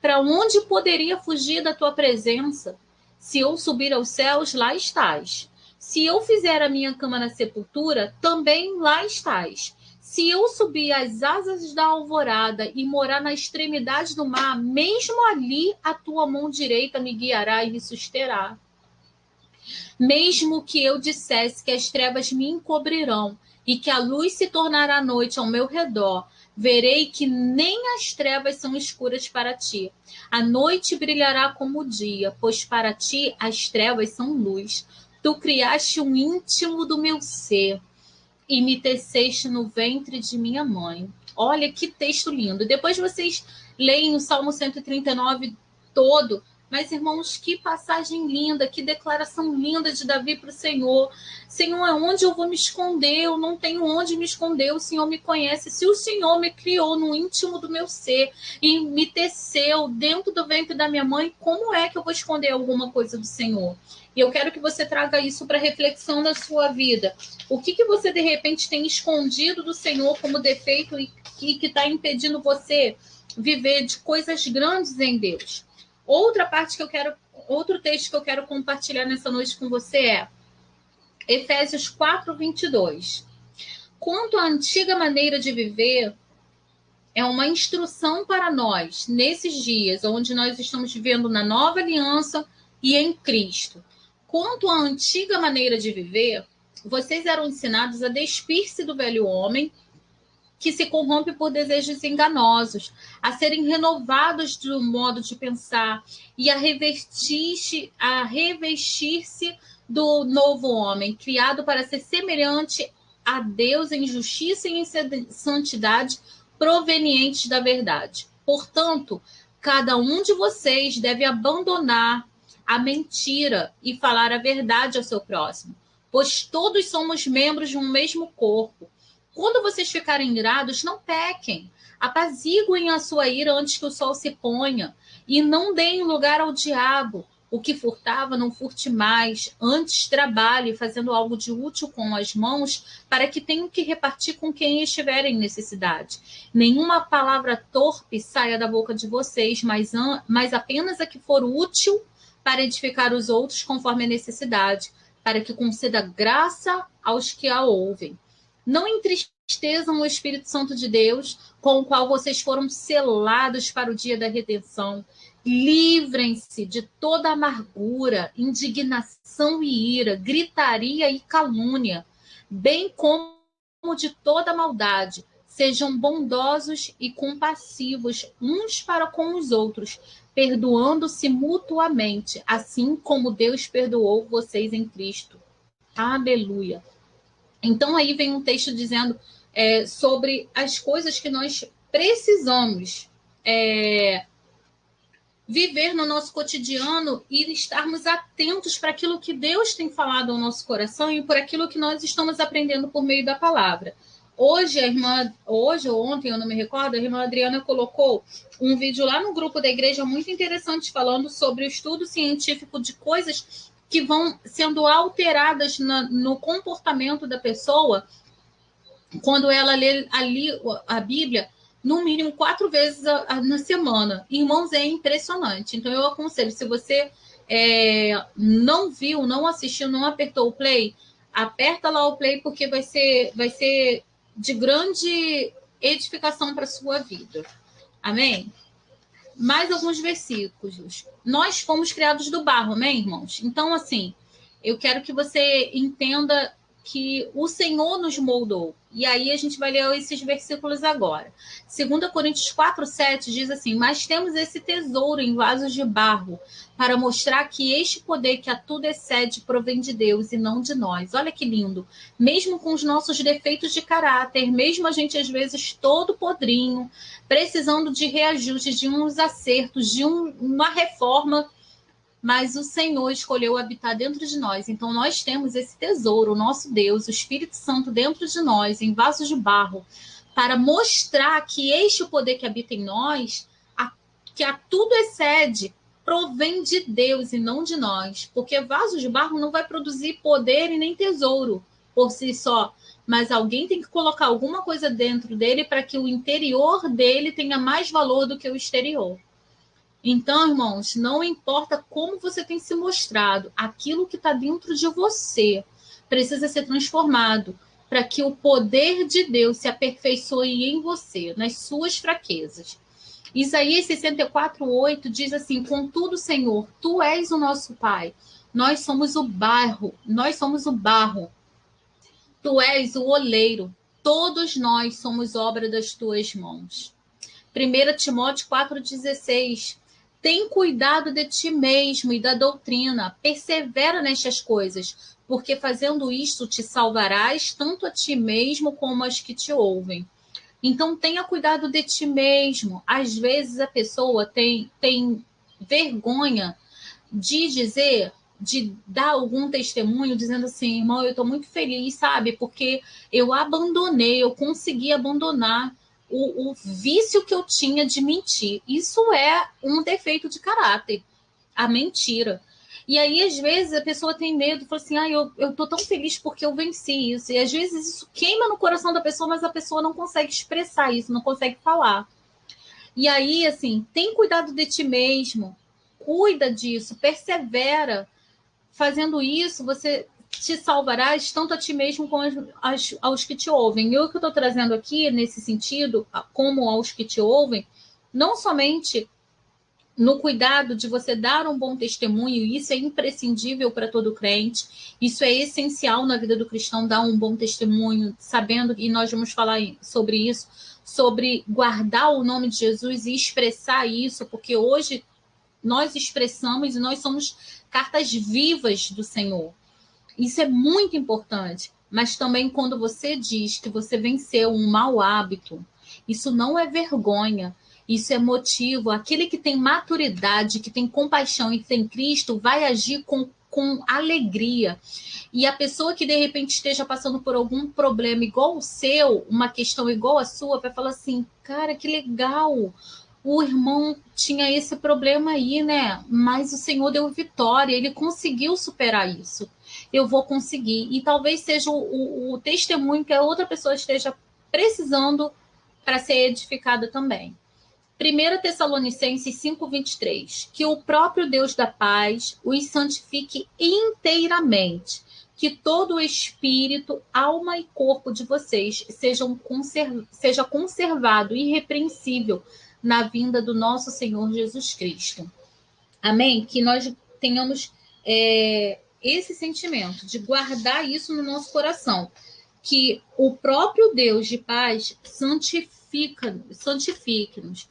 Para onde poderia fugir da tua presença? Se eu subir aos céus, lá estás. Se eu fizer a minha cama na sepultura, também lá estás. Se eu subir às asas da alvorada e morar na extremidade do mar, mesmo ali a tua mão direita me guiará e me susterá. Mesmo que eu dissesse que as trevas me encobrirão e que a luz se tornará noite ao meu redor, verei que nem as trevas são escuras para ti. A noite brilhará como o dia, pois para ti as trevas são luz. Tu criaste um íntimo do meu ser e me teceste no ventre de minha mãe. Olha que texto lindo. Depois vocês leem o Salmo 139 todo. Mas, irmãos, que passagem linda, que declaração linda de Davi para o Senhor. Senhor, aonde eu vou me esconder? Eu não tenho onde me esconder, o Senhor me conhece. Se o Senhor me criou no íntimo do meu ser e me teceu dentro do ventre da minha mãe, como é que eu vou esconder alguma coisa do Senhor? E eu quero que você traga isso para reflexão da sua vida. O que você, de repente, tem escondido do Senhor como defeito e que está impedindo você viver de coisas grandes em Deus? Outro texto que eu quero compartilhar nessa noite com você é Efésios 4:22. Quanto à antiga maneira de viver, é uma instrução para nós, nesses dias, onde nós estamos vivendo na nova aliança e em Cristo. Quanto à antiga maneira de viver, vocês eram ensinados a despir-se do velho homem, que se corrompe por desejos enganosos, a serem renovados do modo de pensar e a revestir-se do novo homem, criado para ser semelhante a Deus em justiça e em santidade provenientes da verdade. Portanto, cada um de vocês deve abandonar a mentira e falar a verdade ao seu próximo, pois todos somos membros de um mesmo corpo. Quando vocês ficarem irados, não pequem. Apaziguem a sua ira antes que o sol se ponha. E não deem lugar ao diabo. O que furtava, não furte mais. Antes trabalhe, fazendo algo de útil com as mãos, para que tenham que repartir com quem estiver em necessidade. Nenhuma palavra torpe saia da boca de vocês, mas apenas a que for útil para edificar os outros conforme a necessidade, para que conceda graça aos que a ouvem. Não entristeçam o Espírito Santo de Deus, com o qual vocês foram selados para o dia da redenção. Livrem-se de toda amargura, indignação e ira, gritaria e calúnia, bem como de toda maldade. Sejam bondosos e compassivos uns para com os outros, perdoando-se mutuamente, assim como Deus perdoou vocês em Cristo. Aleluia. Então, aí vem um texto dizendo sobre as coisas que nós precisamos viver no nosso cotidiano e estarmos atentos para aquilo que Deus tem falado ao nosso coração e por aquilo que nós estamos aprendendo por meio da palavra. Hoje ou ontem, eu não me recordo, a irmã Adriana colocou um vídeo lá no grupo da igreja muito interessante falando sobre o estudo científico de coisas que vão sendo alteradas no comportamento da pessoa quando ela lê ali a Bíblia, no mínimo 4 vezes na semana. Irmãos, é impressionante. Então, eu aconselho, se você não viu, não assistiu, não apertou o play, aperta lá o play, porque vai ser de grande edificação para a sua vida. Amém? Mais alguns versículos. Nós fomos criados do barro, amém, irmãos? Então, assim, eu quero que você entenda que o Senhor nos moldou. E aí a gente vai ler esses versículos agora. 2 Coríntios 4:7 diz assim: mas temos esse tesouro em vasos de barro, para mostrar que este poder que a tudo excede provém de Deus e não de nós. Olha que lindo. Mesmo com os nossos defeitos de caráter, mesmo a gente às vezes todo podrinho, precisando de reajustes, de uns acertos, de uma reforma, mas o Senhor escolheu habitar dentro de nós. Então nós temos esse tesouro, o nosso Deus, o Espírito Santo dentro de nós, em vasos de barro, para mostrar que este poder que habita em nós, que a tudo excede, provém de Deus e não de nós. Porque vaso de barro não vai produzir poder e nem tesouro por si só. Mas alguém tem que colocar alguma coisa dentro dele para que o interior dele tenha mais valor do que o exterior. Então, irmãos, não importa como você tem se mostrado, aquilo que está dentro de você precisa ser transformado para que o poder de Deus se aperfeiçoe em você, nas suas fraquezas. Isaías 64:8 diz assim: contudo, Senhor, Tu és o nosso Pai, nós somos o barro, Tu és o oleiro, todos nós somos obra das Tuas mãos. 1 Timóteo 4,16: tem cuidado de ti mesmo e da doutrina, persevera nestas coisas, porque fazendo isto te salvarás tanto a ti mesmo como as que te ouvem. Então tenha cuidado de ti mesmo. Às vezes a pessoa tem vergonha de dizer, de dar algum testemunho, dizendo assim: irmão, eu estou muito feliz, sabe? Porque eu consegui abandonar o vício que eu tinha de mentir. Isso é um defeito de caráter, a mentira. E aí, às vezes, a pessoa tem medo, fala assim: eu tô tão feliz porque eu venci isso. E às vezes isso queima no coração da pessoa, mas a pessoa não consegue expressar isso, não consegue falar. E aí, assim, tem cuidado de ti mesmo, cuida disso, persevera. Fazendo isso, você te salvarás tanto a ti mesmo como aos que te ouvem. E o que eu estou trazendo aqui, nesse sentido, como aos que te ouvem, não somente no cuidado de você dar um bom testemunho, isso é imprescindível para todo crente, isso é essencial na vida do cristão, dar um bom testemunho, sabendo, e nós vamos falar sobre isso, sobre guardar o nome de Jesus e expressar isso, porque hoje nós expressamos e nós somos cartas vivas do Senhor. Isso é muito importante. Mas também quando você diz que você venceu um mau hábito, isso não é vergonha, isso é motivo. Aquele que tem maturidade, que tem compaixão e tem Cristo, vai agir com alegria. E a pessoa que de repente esteja passando por algum problema igual o seu, uma questão igual a sua, vai falar assim: cara, que legal, o irmão tinha esse problema aí, né? Mas o Senhor deu vitória, ele conseguiu superar isso. Eu vou conseguir. E talvez seja o testemunho que a outra pessoa esteja precisando para ser edificada também. 1 Tessalonicenses 5:23: que o próprio Deus da paz os santifique inteiramente, que todo o espírito, alma e corpo de vocês seja conservado irrepreensível na vinda do nosso Senhor Jesus Cristo. Amém? Que nós tenhamos esse sentimento de guardar isso no nosso coração, que o próprio Deus de paz santifique-nos,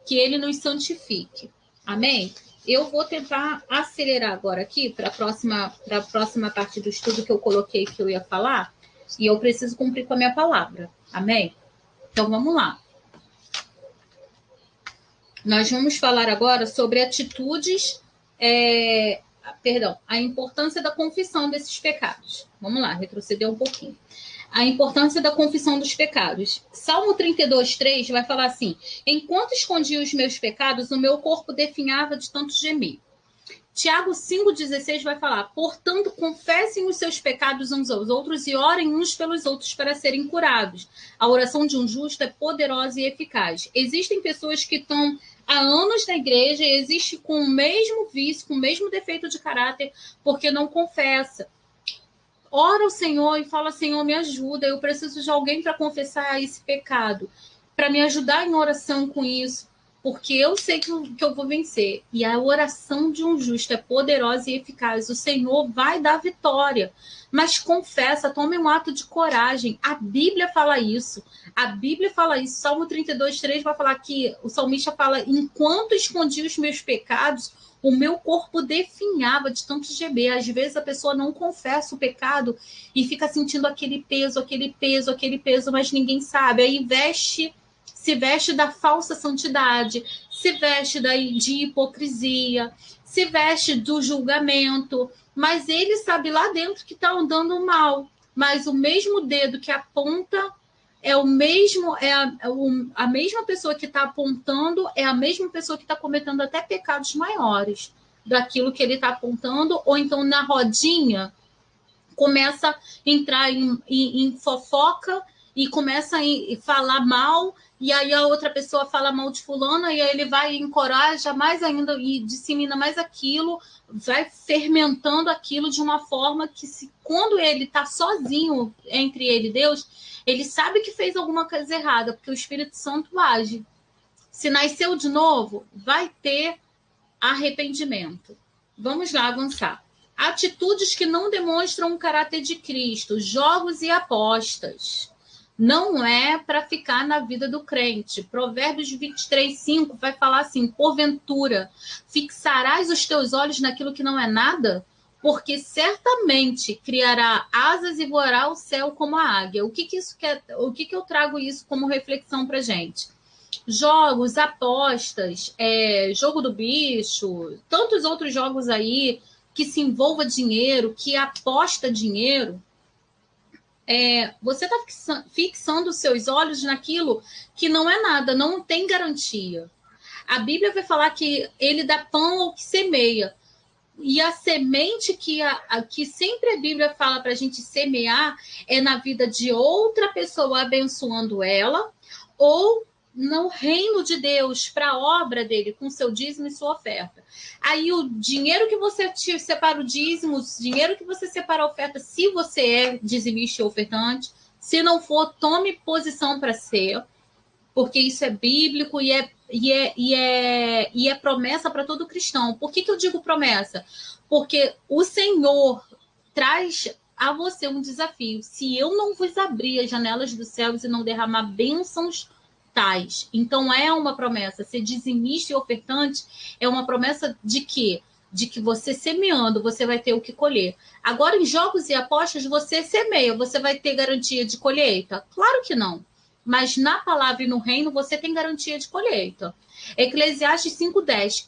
que Ele nos santifique. Amém? Eu vou tentar acelerar agora aqui para a próxima parte do estudo que eu coloquei que eu ia falar, e eu preciso cumprir com a minha palavra. Amém? Então vamos lá. Nós vamos falar agora sobre atitudes, a importância da confissão desses pecados. Vamos lá, retroceder um pouquinho. A importância da confissão dos pecados. Salmo 32:3 vai falar assim: enquanto escondia os meus pecados, o meu corpo definhava de tanto gemer. Tiago 5,16 vai falar: portanto, confessem os seus pecados uns aos outros e orem uns pelos outros para serem curados. A oração de um justo é poderosa e eficaz. Existem pessoas que estão há anos na igreja e existem com o mesmo vício, com o mesmo defeito de caráter, porque não confessa. Ora ao Senhor e fala: Senhor, me ajuda, eu preciso de alguém para confessar esse pecado, para me ajudar em oração com isso. porque eu sei que eu vou vencer. E a oração de um justo é poderosa e eficaz. O Senhor vai dar vitória. Mas confessa, tome um ato de coragem. A Bíblia fala isso. A Bíblia fala isso. Salmo 32:3 vai falar que o salmista fala: enquanto escondi os meus pecados, o meu corpo definhava de tanto gemer. Às vezes a pessoa não confessa o pecado e fica sentindo aquele peso, mas ninguém sabe. Aí se veste da falsa santidade, se veste de hipocrisia, se veste do julgamento, mas ele sabe lá dentro que está andando mal. Mas o mesmo dedo que aponta é o mesmo, a mesma pessoa que está apontando, é a mesma pessoa que está cometendo até pecados maiores daquilo que ele está apontando, ou então na rodinha começa a entrar em fofoca e começa a falar mal, e aí a outra pessoa fala mal de fulana, e aí ele vai e encoraja mais ainda e dissemina mais aquilo, vai fermentando aquilo de uma forma que, quando ele está sozinho entre ele e Deus, ele sabe que fez alguma coisa errada, porque o Espírito Santo age. Se nasceu de novo, vai ter arrependimento. Vamos lá avançar. Atitudes que não demonstram o caráter de Cristo, jogos e apostas. Não é para ficar na vida do crente. Provérbios 23:5 vai falar assim: porventura, fixarás os teus olhos naquilo que não é nada? Porque certamente criará asas e voará ao céu como a águia. O que isso quer? O que eu trago isso como reflexão para gente? Jogos, apostas, jogo do bicho, tantos outros jogos aí que se envolva dinheiro, que aposta dinheiro, você está fixando os seus olhos naquilo que não é nada, não tem garantia. A Bíblia vai falar que ele dá pão ao que semeia. E a semente que sempre a Bíblia fala para a gente semear é na vida de outra pessoa, abençoando ela, ou no reino de Deus, para a obra dele, com seu dízimo e sua oferta. Aí o dinheiro que você separa o dízimo, o dinheiro que você separa a oferta, se você é dizimista ou ofertante, se não for, tome posição para ser, porque isso é bíblico e é promessa para todo cristão. Por que eu digo promessa? Porque o Senhor traz a você um desafio. Se eu não vos abrir as janelas dos céus e não derramar bênçãos tais, então é uma promessa. Ser dizimista e ofertante é uma promessa de quê? De que você semeando, você vai ter o que colher. Agora, em jogos e apostas, você semeia, você vai ter garantia de colheita? Claro que não. Mas na palavra e no reino, você tem garantia de colheita. Eclesiastes 5:10.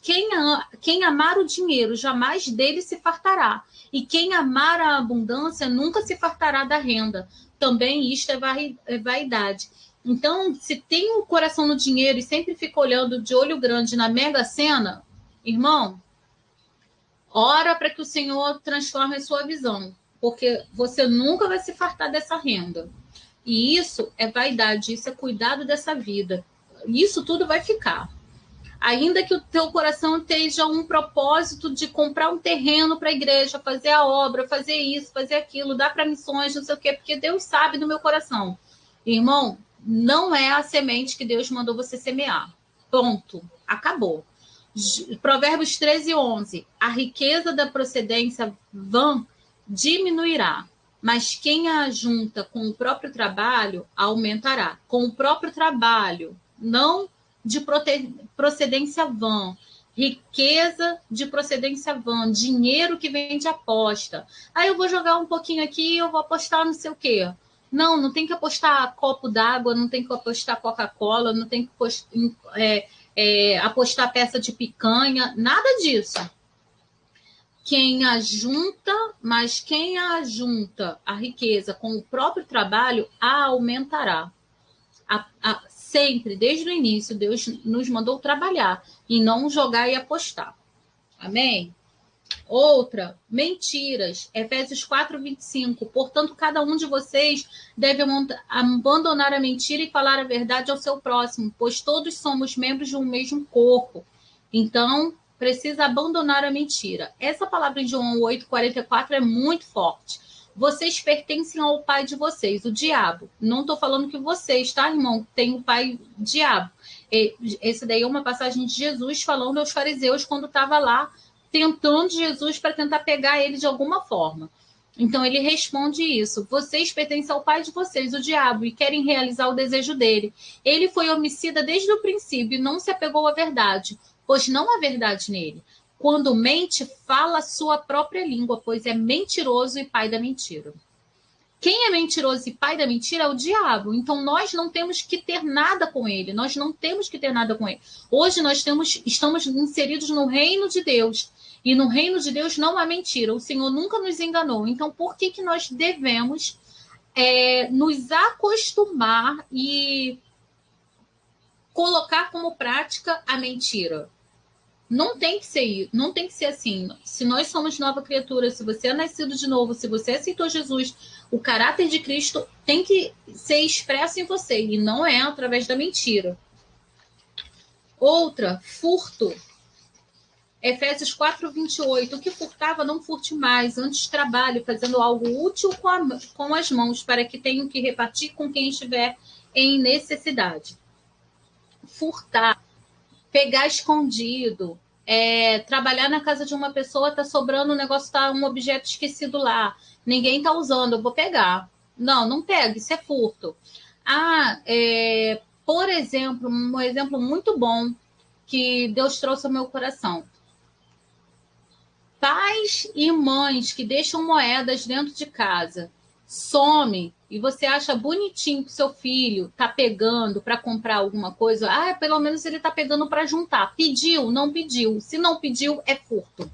Quem amar o dinheiro, jamais dele se fartará. E quem amar a abundância, nunca se fartará da renda. Também isto é vaidade. Então, se tem o coração no dinheiro e sempre fica olhando de olho grande na Mega Sena, irmão, ora para que o Senhor transforme a sua visão, porque você nunca vai se fartar dessa renda. E isso é vaidade, isso é cuidado dessa vida. Isso tudo vai ficar. Ainda que o teu coração esteja um propósito de comprar um terreno para a igreja, fazer a obra, fazer isso, fazer aquilo, dar para missões, não sei o quê, porque Deus sabe do meu coração. Irmão, não é a semente que Deus mandou você semear. Ponto. Acabou. Provérbios 13:11. A riqueza da procedência vã diminuirá, mas quem a ajunta com o próprio trabalho aumentará. Com o próprio trabalho, não de procedência vã. Riqueza de procedência vã, dinheiro que vem de aposta. Aí eu vou jogar um pouquinho aqui, eu vou apostar não sei o quê. Não tem que apostar copo d'água, não tem que apostar Coca-Cola, não tem que apostar peça de picanha, nada disso. Quem ajunta a riqueza com o próprio trabalho, a aumentará. Sempre, desde o início, Deus nos mandou trabalhar e não jogar e apostar. Amém? Outra, mentiras. Efésios 4:25. Portanto, cada um de vocês deve abandonar a mentira e falar a verdade ao seu próximo, pois todos somos membros de um mesmo corpo. Então, precisa abandonar a mentira. Essa palavra em João 8:44 é muito forte. Vocês pertencem ao pai de vocês, o diabo. Não estou falando que vocês, tá, irmão? Tem o pai diabo. Esse daí é uma passagem de Jesus falando aos fariseus quando estava lá tentando Jesus para tentar pegar ele de alguma forma. Então ele responde isso: vocês pertencem ao pai de vocês, o diabo, e querem realizar o desejo dele. Ele foi homicida desde o princípio e não se apegou à verdade, pois não há verdade nele. Quando mente, fala a sua própria língua, pois é mentiroso e pai da mentira. Quem é mentiroso e pai da mentira é o diabo. Então nós não temos que ter nada com ele. Nós não temos que ter nada com ele. Hoje nós estamos inseridos no reino de Deus. E no reino de Deus não há mentira. O Senhor nunca nos enganou. Então por que nós devemos nos acostumar e colocar como prática a mentira? Não tem que ser assim. Se nós somos nova criatura, se você é nascido de novo, se você aceitou Jesus, o caráter de Cristo tem que ser expresso em você, e não é através da mentira. Outra, furto. Efésios 4:28. O que furtava, não furte mais, antes trabalhe, fazendo algo útil com as mãos, para que tenham que repartir com quem estiver em necessidade. Furtar. Pegar escondido, trabalhar na casa de uma pessoa, tá sobrando um negócio, tá um objeto esquecido lá, ninguém tá usando, eu vou pegar. Não pega, isso é furto. Por exemplo, um exemplo muito bom que Deus trouxe ao meu coração. Pais e mães que deixam moedas dentro de casa, some, e você acha bonitinho que seu filho tá pegando para comprar alguma coisa, pelo menos ele tá pegando para juntar. Pediu, não pediu. Se não pediu, é furto.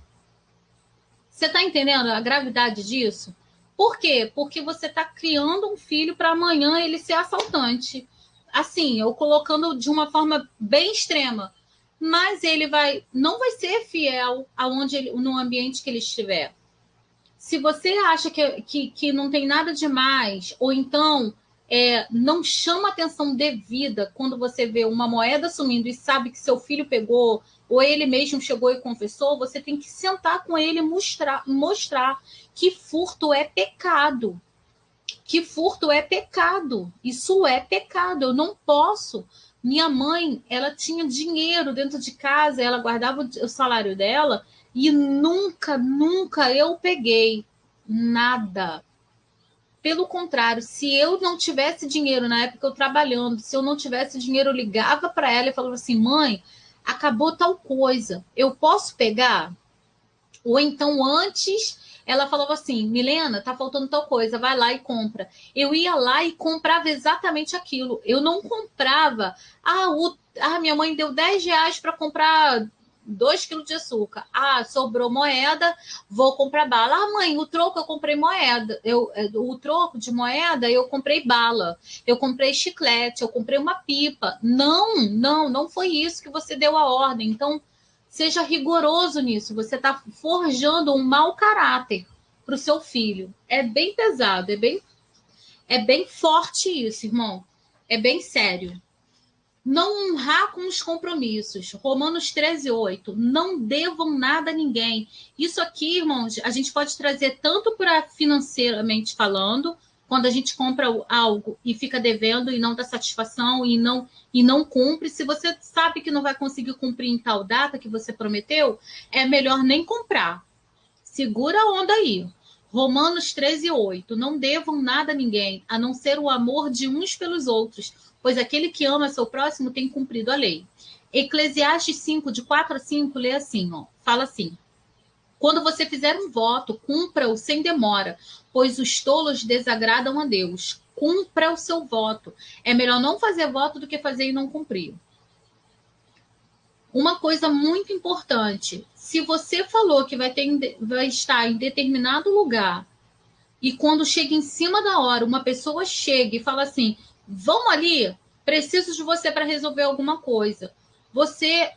Você tá entendendo a gravidade disso? Por quê? Porque você tá criando um filho para amanhã ele ser assaltante. Assim, eu colocando de uma forma bem extrema. Mas ele não vai ser fiel no ambiente que ele estiver. Se você acha que não tem nada demais, ou então não chama atenção devida quando você vê uma moeda sumindo e sabe que seu filho pegou, ou ele mesmo chegou e confessou, você tem que sentar com ele e mostrar que furto é pecado. Que furto é pecado. Isso é pecado. Eu não posso. Minha mãe, ela tinha dinheiro dentro de casa, ela guardava o salário dela, e nunca eu peguei nada. Pelo contrário, se eu não tivesse dinheiro na época eu trabalhando, se eu não tivesse dinheiro, eu ligava para ela e falava assim: mãe, acabou tal coisa, eu posso pegar? Ou então antes ela falava assim: Milena, tá faltando tal coisa, vai lá e compra. Eu ia lá e comprava exatamente aquilo. Eu não comprava, minha mãe deu R$10 para comprar 2 quilos de açúcar. Sobrou moeda, vou comprar bala. Mãe, o troco eu comprei moeda. O troco de moeda eu comprei bala. Eu comprei chiclete, eu comprei uma pipa. Não foi isso que você deu a ordem. Então, seja rigoroso nisso. Você está forjando um mau caráter para o seu filho. É bem pesado, é bem forte isso, irmão. É bem sério. Não honrar com os compromissos. Romanos 13:8. Não devam nada a ninguém. Isso aqui, irmãos, a gente pode trazer tanto para financeiramente falando, quando a gente compra algo e fica devendo e não dá satisfação e não cumpre. Se você sabe que não vai conseguir cumprir em tal data que você prometeu, é melhor nem comprar. Segura a onda aí. Romanos 13:8. Não devam nada a ninguém, a não ser o amor de uns pelos outros, pois aquele que ama seu próximo tem cumprido a lei. Eclesiastes 5, de 4-5, lê assim, fala assim: quando você fizer um voto, cumpra-o sem demora, pois os tolos desagradam a Deus. Cumpra o seu voto. É melhor não fazer voto do que fazer e não cumprir. Uma coisa muito importante: se você falou que vai estar em determinado lugar e quando chega em cima da hora, uma pessoa chega e fala assim: vamos ali, preciso de você para resolver alguma coisa. Se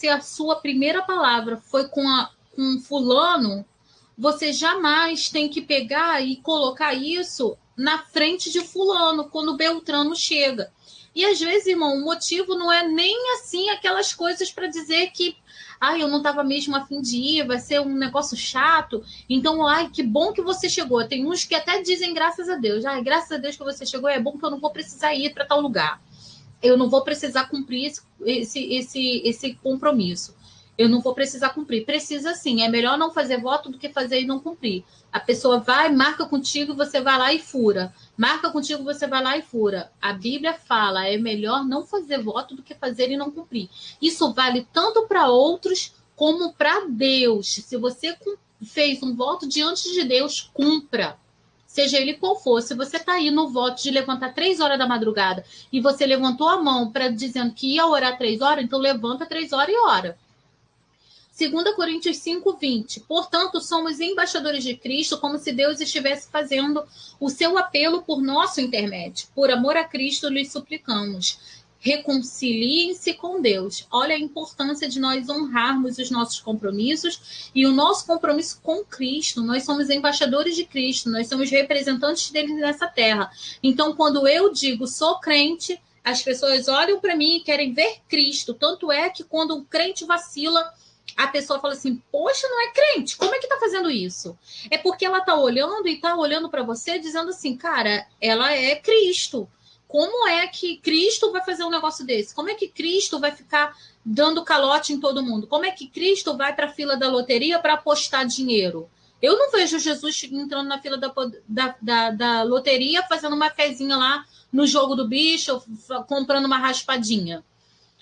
a sua primeira palavra foi com fulano, você jamais tem que pegar e colocar isso na frente de fulano quando Beltrano chega. E às vezes, irmão, o motivo não é nem assim aquelas coisas para dizer que eu não estava mesmo a fim de ir, vai ser um negócio chato. Então, que bom que você chegou. Tem uns que até dizem graças a Deus. Graças a Deus que você chegou, é bom que eu não vou precisar ir para tal lugar. eu não vou precisar cumprir esse compromisso. Eu não vou precisar cumprir. Precisa sim. É melhor não fazer voto do que fazer e não cumprir. A pessoa vai, marca contigo, você vai lá e fura. Marca contigo, você vai lá e fura. A Bíblia fala, é melhor não fazer voto do que fazer e não cumprir. Isso vale tanto para outros como para Deus. Se você fez um voto diante de Deus, cumpra. Seja ele qual for, se você está aí no voto de levantar 3 horas da madrugada e você levantou a mão para dizendo que ia orar 3 horas, então levanta 3 horas e ora. 2 Coríntios 5:20. Portanto, somos embaixadores de Cristo, como se Deus estivesse fazendo o seu apelo por nosso intermédio. Por amor a Cristo, lhes suplicamos. Reconciliem-se com Deus. Olha a importância de nós honrarmos os nossos compromissos e o nosso compromisso com Cristo. Nós somos embaixadores de Cristo, nós somos representantes dele nessa terra. Então, quando eu digo sou crente, as pessoas olham para mim e querem ver Cristo. Tanto é que quando o crente vacila, a pessoa fala assim, poxa, não é crente, como é que tá fazendo isso? É porque ela tá olhando e tá olhando para você dizendo assim, cara, ela é Cristo. Como é que Cristo vai fazer um negócio desse? Como é que Cristo vai ficar dando calote em todo mundo? Como é que Cristo vai para a fila da loteria para apostar dinheiro? Eu não vejo Jesus entrando na fila da loteria, fazendo uma fezinha lá no jogo do bicho, comprando uma raspadinha.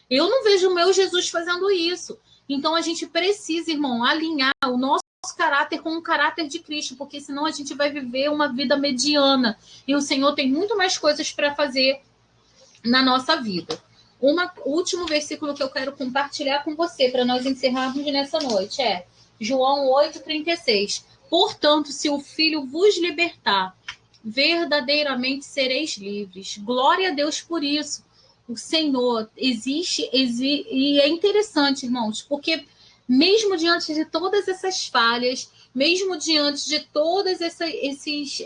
Eu não vejo o meu Jesus fazendo isso. Então, a gente precisa, irmão, alinhar o nosso caráter com o caráter de Cristo, porque senão a gente vai viver uma vida mediana. E o Senhor tem muito mais coisas para fazer na nossa vida. O último versículo que eu quero compartilhar com você, para nós encerrarmos nessa noite, é João 8,36. Portanto, se o Filho vos libertar, verdadeiramente sereis livres. Glória a Deus por isso. O Senhor existe, e é interessante, irmãos, porque mesmo diante de todas essas falhas, mesmo diante de todos esses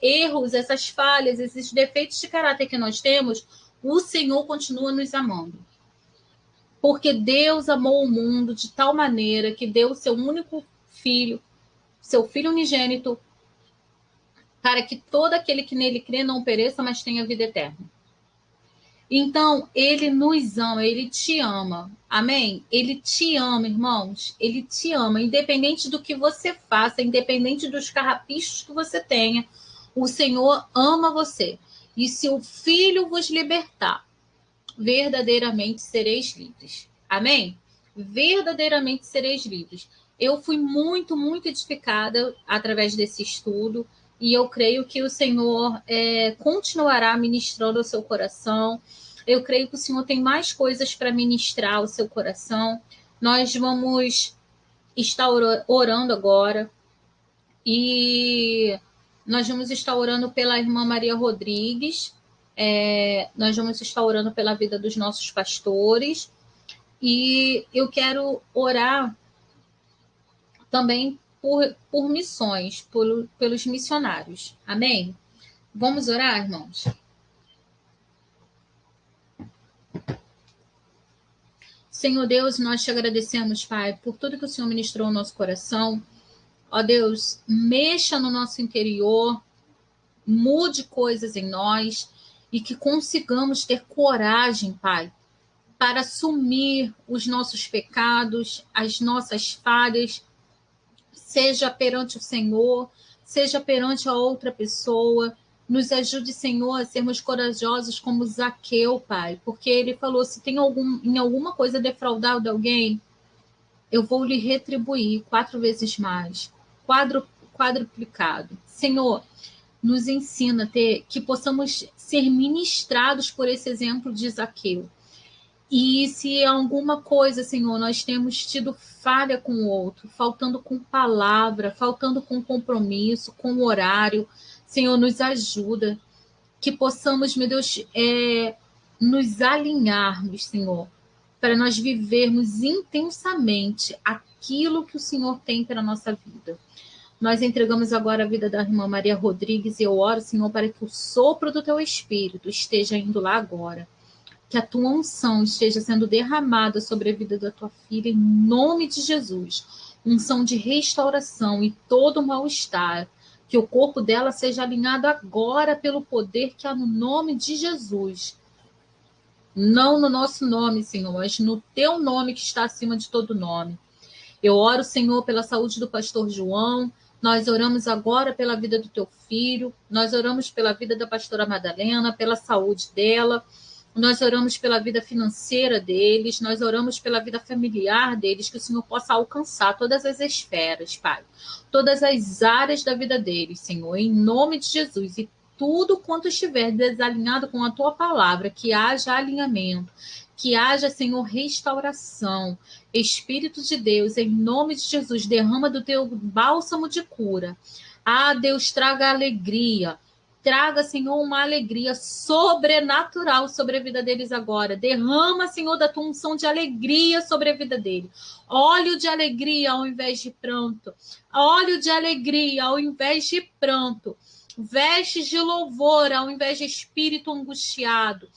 erros, essas falhas, esses defeitos de caráter que nós temos, o Senhor continua nos amando. Porque Deus amou o mundo de tal maneira que deu o seu único filho, seu filho unigênito, para que todo aquele que nele crê não pereça, mas tenha vida eterna. Então, ele nos ama, ele te ama. Amém? Ele te ama, irmãos. Ele te ama. Independente do que você faça, independente dos carrapichos que você tenha, o Senhor ama você. E se o Filho vos libertar, verdadeiramente sereis livres. Amém? Verdadeiramente sereis livres. Eu fui muito, muito edificada através desse estudo. E eu creio que o Senhor continuará ministrando ao seu coração. Eu creio que o Senhor tem mais coisas para ministrar ao seu coração. Nós vamos estar orando agora. E nós vamos estar orando pela irmã Maria Rodrigues. Nós vamos estar orando pela vida dos nossos pastores. E eu quero orar também por missões, pelos missionários. Amém? Vamos orar, irmãos? Senhor Deus, nós te agradecemos, Pai, por tudo que o Senhor ministrou ao nosso coração. Ó Deus, mexa no nosso interior, mude coisas em nós e que consigamos ter coragem, Pai, para assumir os nossos pecados, as nossas falhas, seja perante o Senhor, seja perante a outra pessoa. Nos ajude, Senhor, a sermos corajosos como Zaqueu, Pai, porque ele falou, se tem em alguma coisa defraudado alguém, eu vou lhe retribuir 4 vezes mais, quadruplicado. Senhor, nos ensina que possamos ser ministrados por esse exemplo de Zaqueu. E se alguma coisa, Senhor, nós temos tido falha com o outro, faltando com palavra, faltando com compromisso, com horário, Senhor, nos ajuda, que possamos, meu Deus, nos alinharmos, Senhor, para nós vivermos intensamente aquilo que o Senhor tem para a nossa vida. Nós entregamos agora a vida da irmã Maria Rodrigues e eu oro, Senhor, para que o sopro do Teu Espírito esteja indo lá agora. Que a Tua unção esteja sendo derramada sobre a vida da Tua filha, em nome de Jesus. Unção de restauração e todo mal-estar. Que o corpo dela seja alinhado agora pelo poder que há no nome de Jesus. Não no nosso nome, Senhor, mas no teu nome que está acima de todo nome. Eu oro, Senhor, pela saúde do pastor João. Nós oramos agora pela vida do teu filho. Nós oramos pela vida da pastora Madalena, pela saúde dela. Nós oramos pela vida financeira deles. Nós oramos pela vida familiar deles, que o Senhor possa alcançar todas as esferas, Pai. Todas as áreas da vida deles, Senhor, em nome de Jesus. E tudo quanto estiver desalinhado com a tua palavra, que haja alinhamento, que haja, Senhor, restauração. Espírito de Deus, em nome de Jesus, derrama do teu bálsamo de cura. Ah, Deus, traga alegria. Traga, Senhor, uma alegria sobrenatural sobre a vida deles agora. Derrama, Senhor, da tua unção de alegria sobre a vida deles. Óleo de alegria ao invés de pranto. Óleo de alegria ao invés de pranto. Vestes de louvor ao invés de espírito angustiado.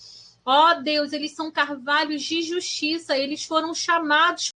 Ó Deus, eles são carvalhos de justiça, eles foram chamados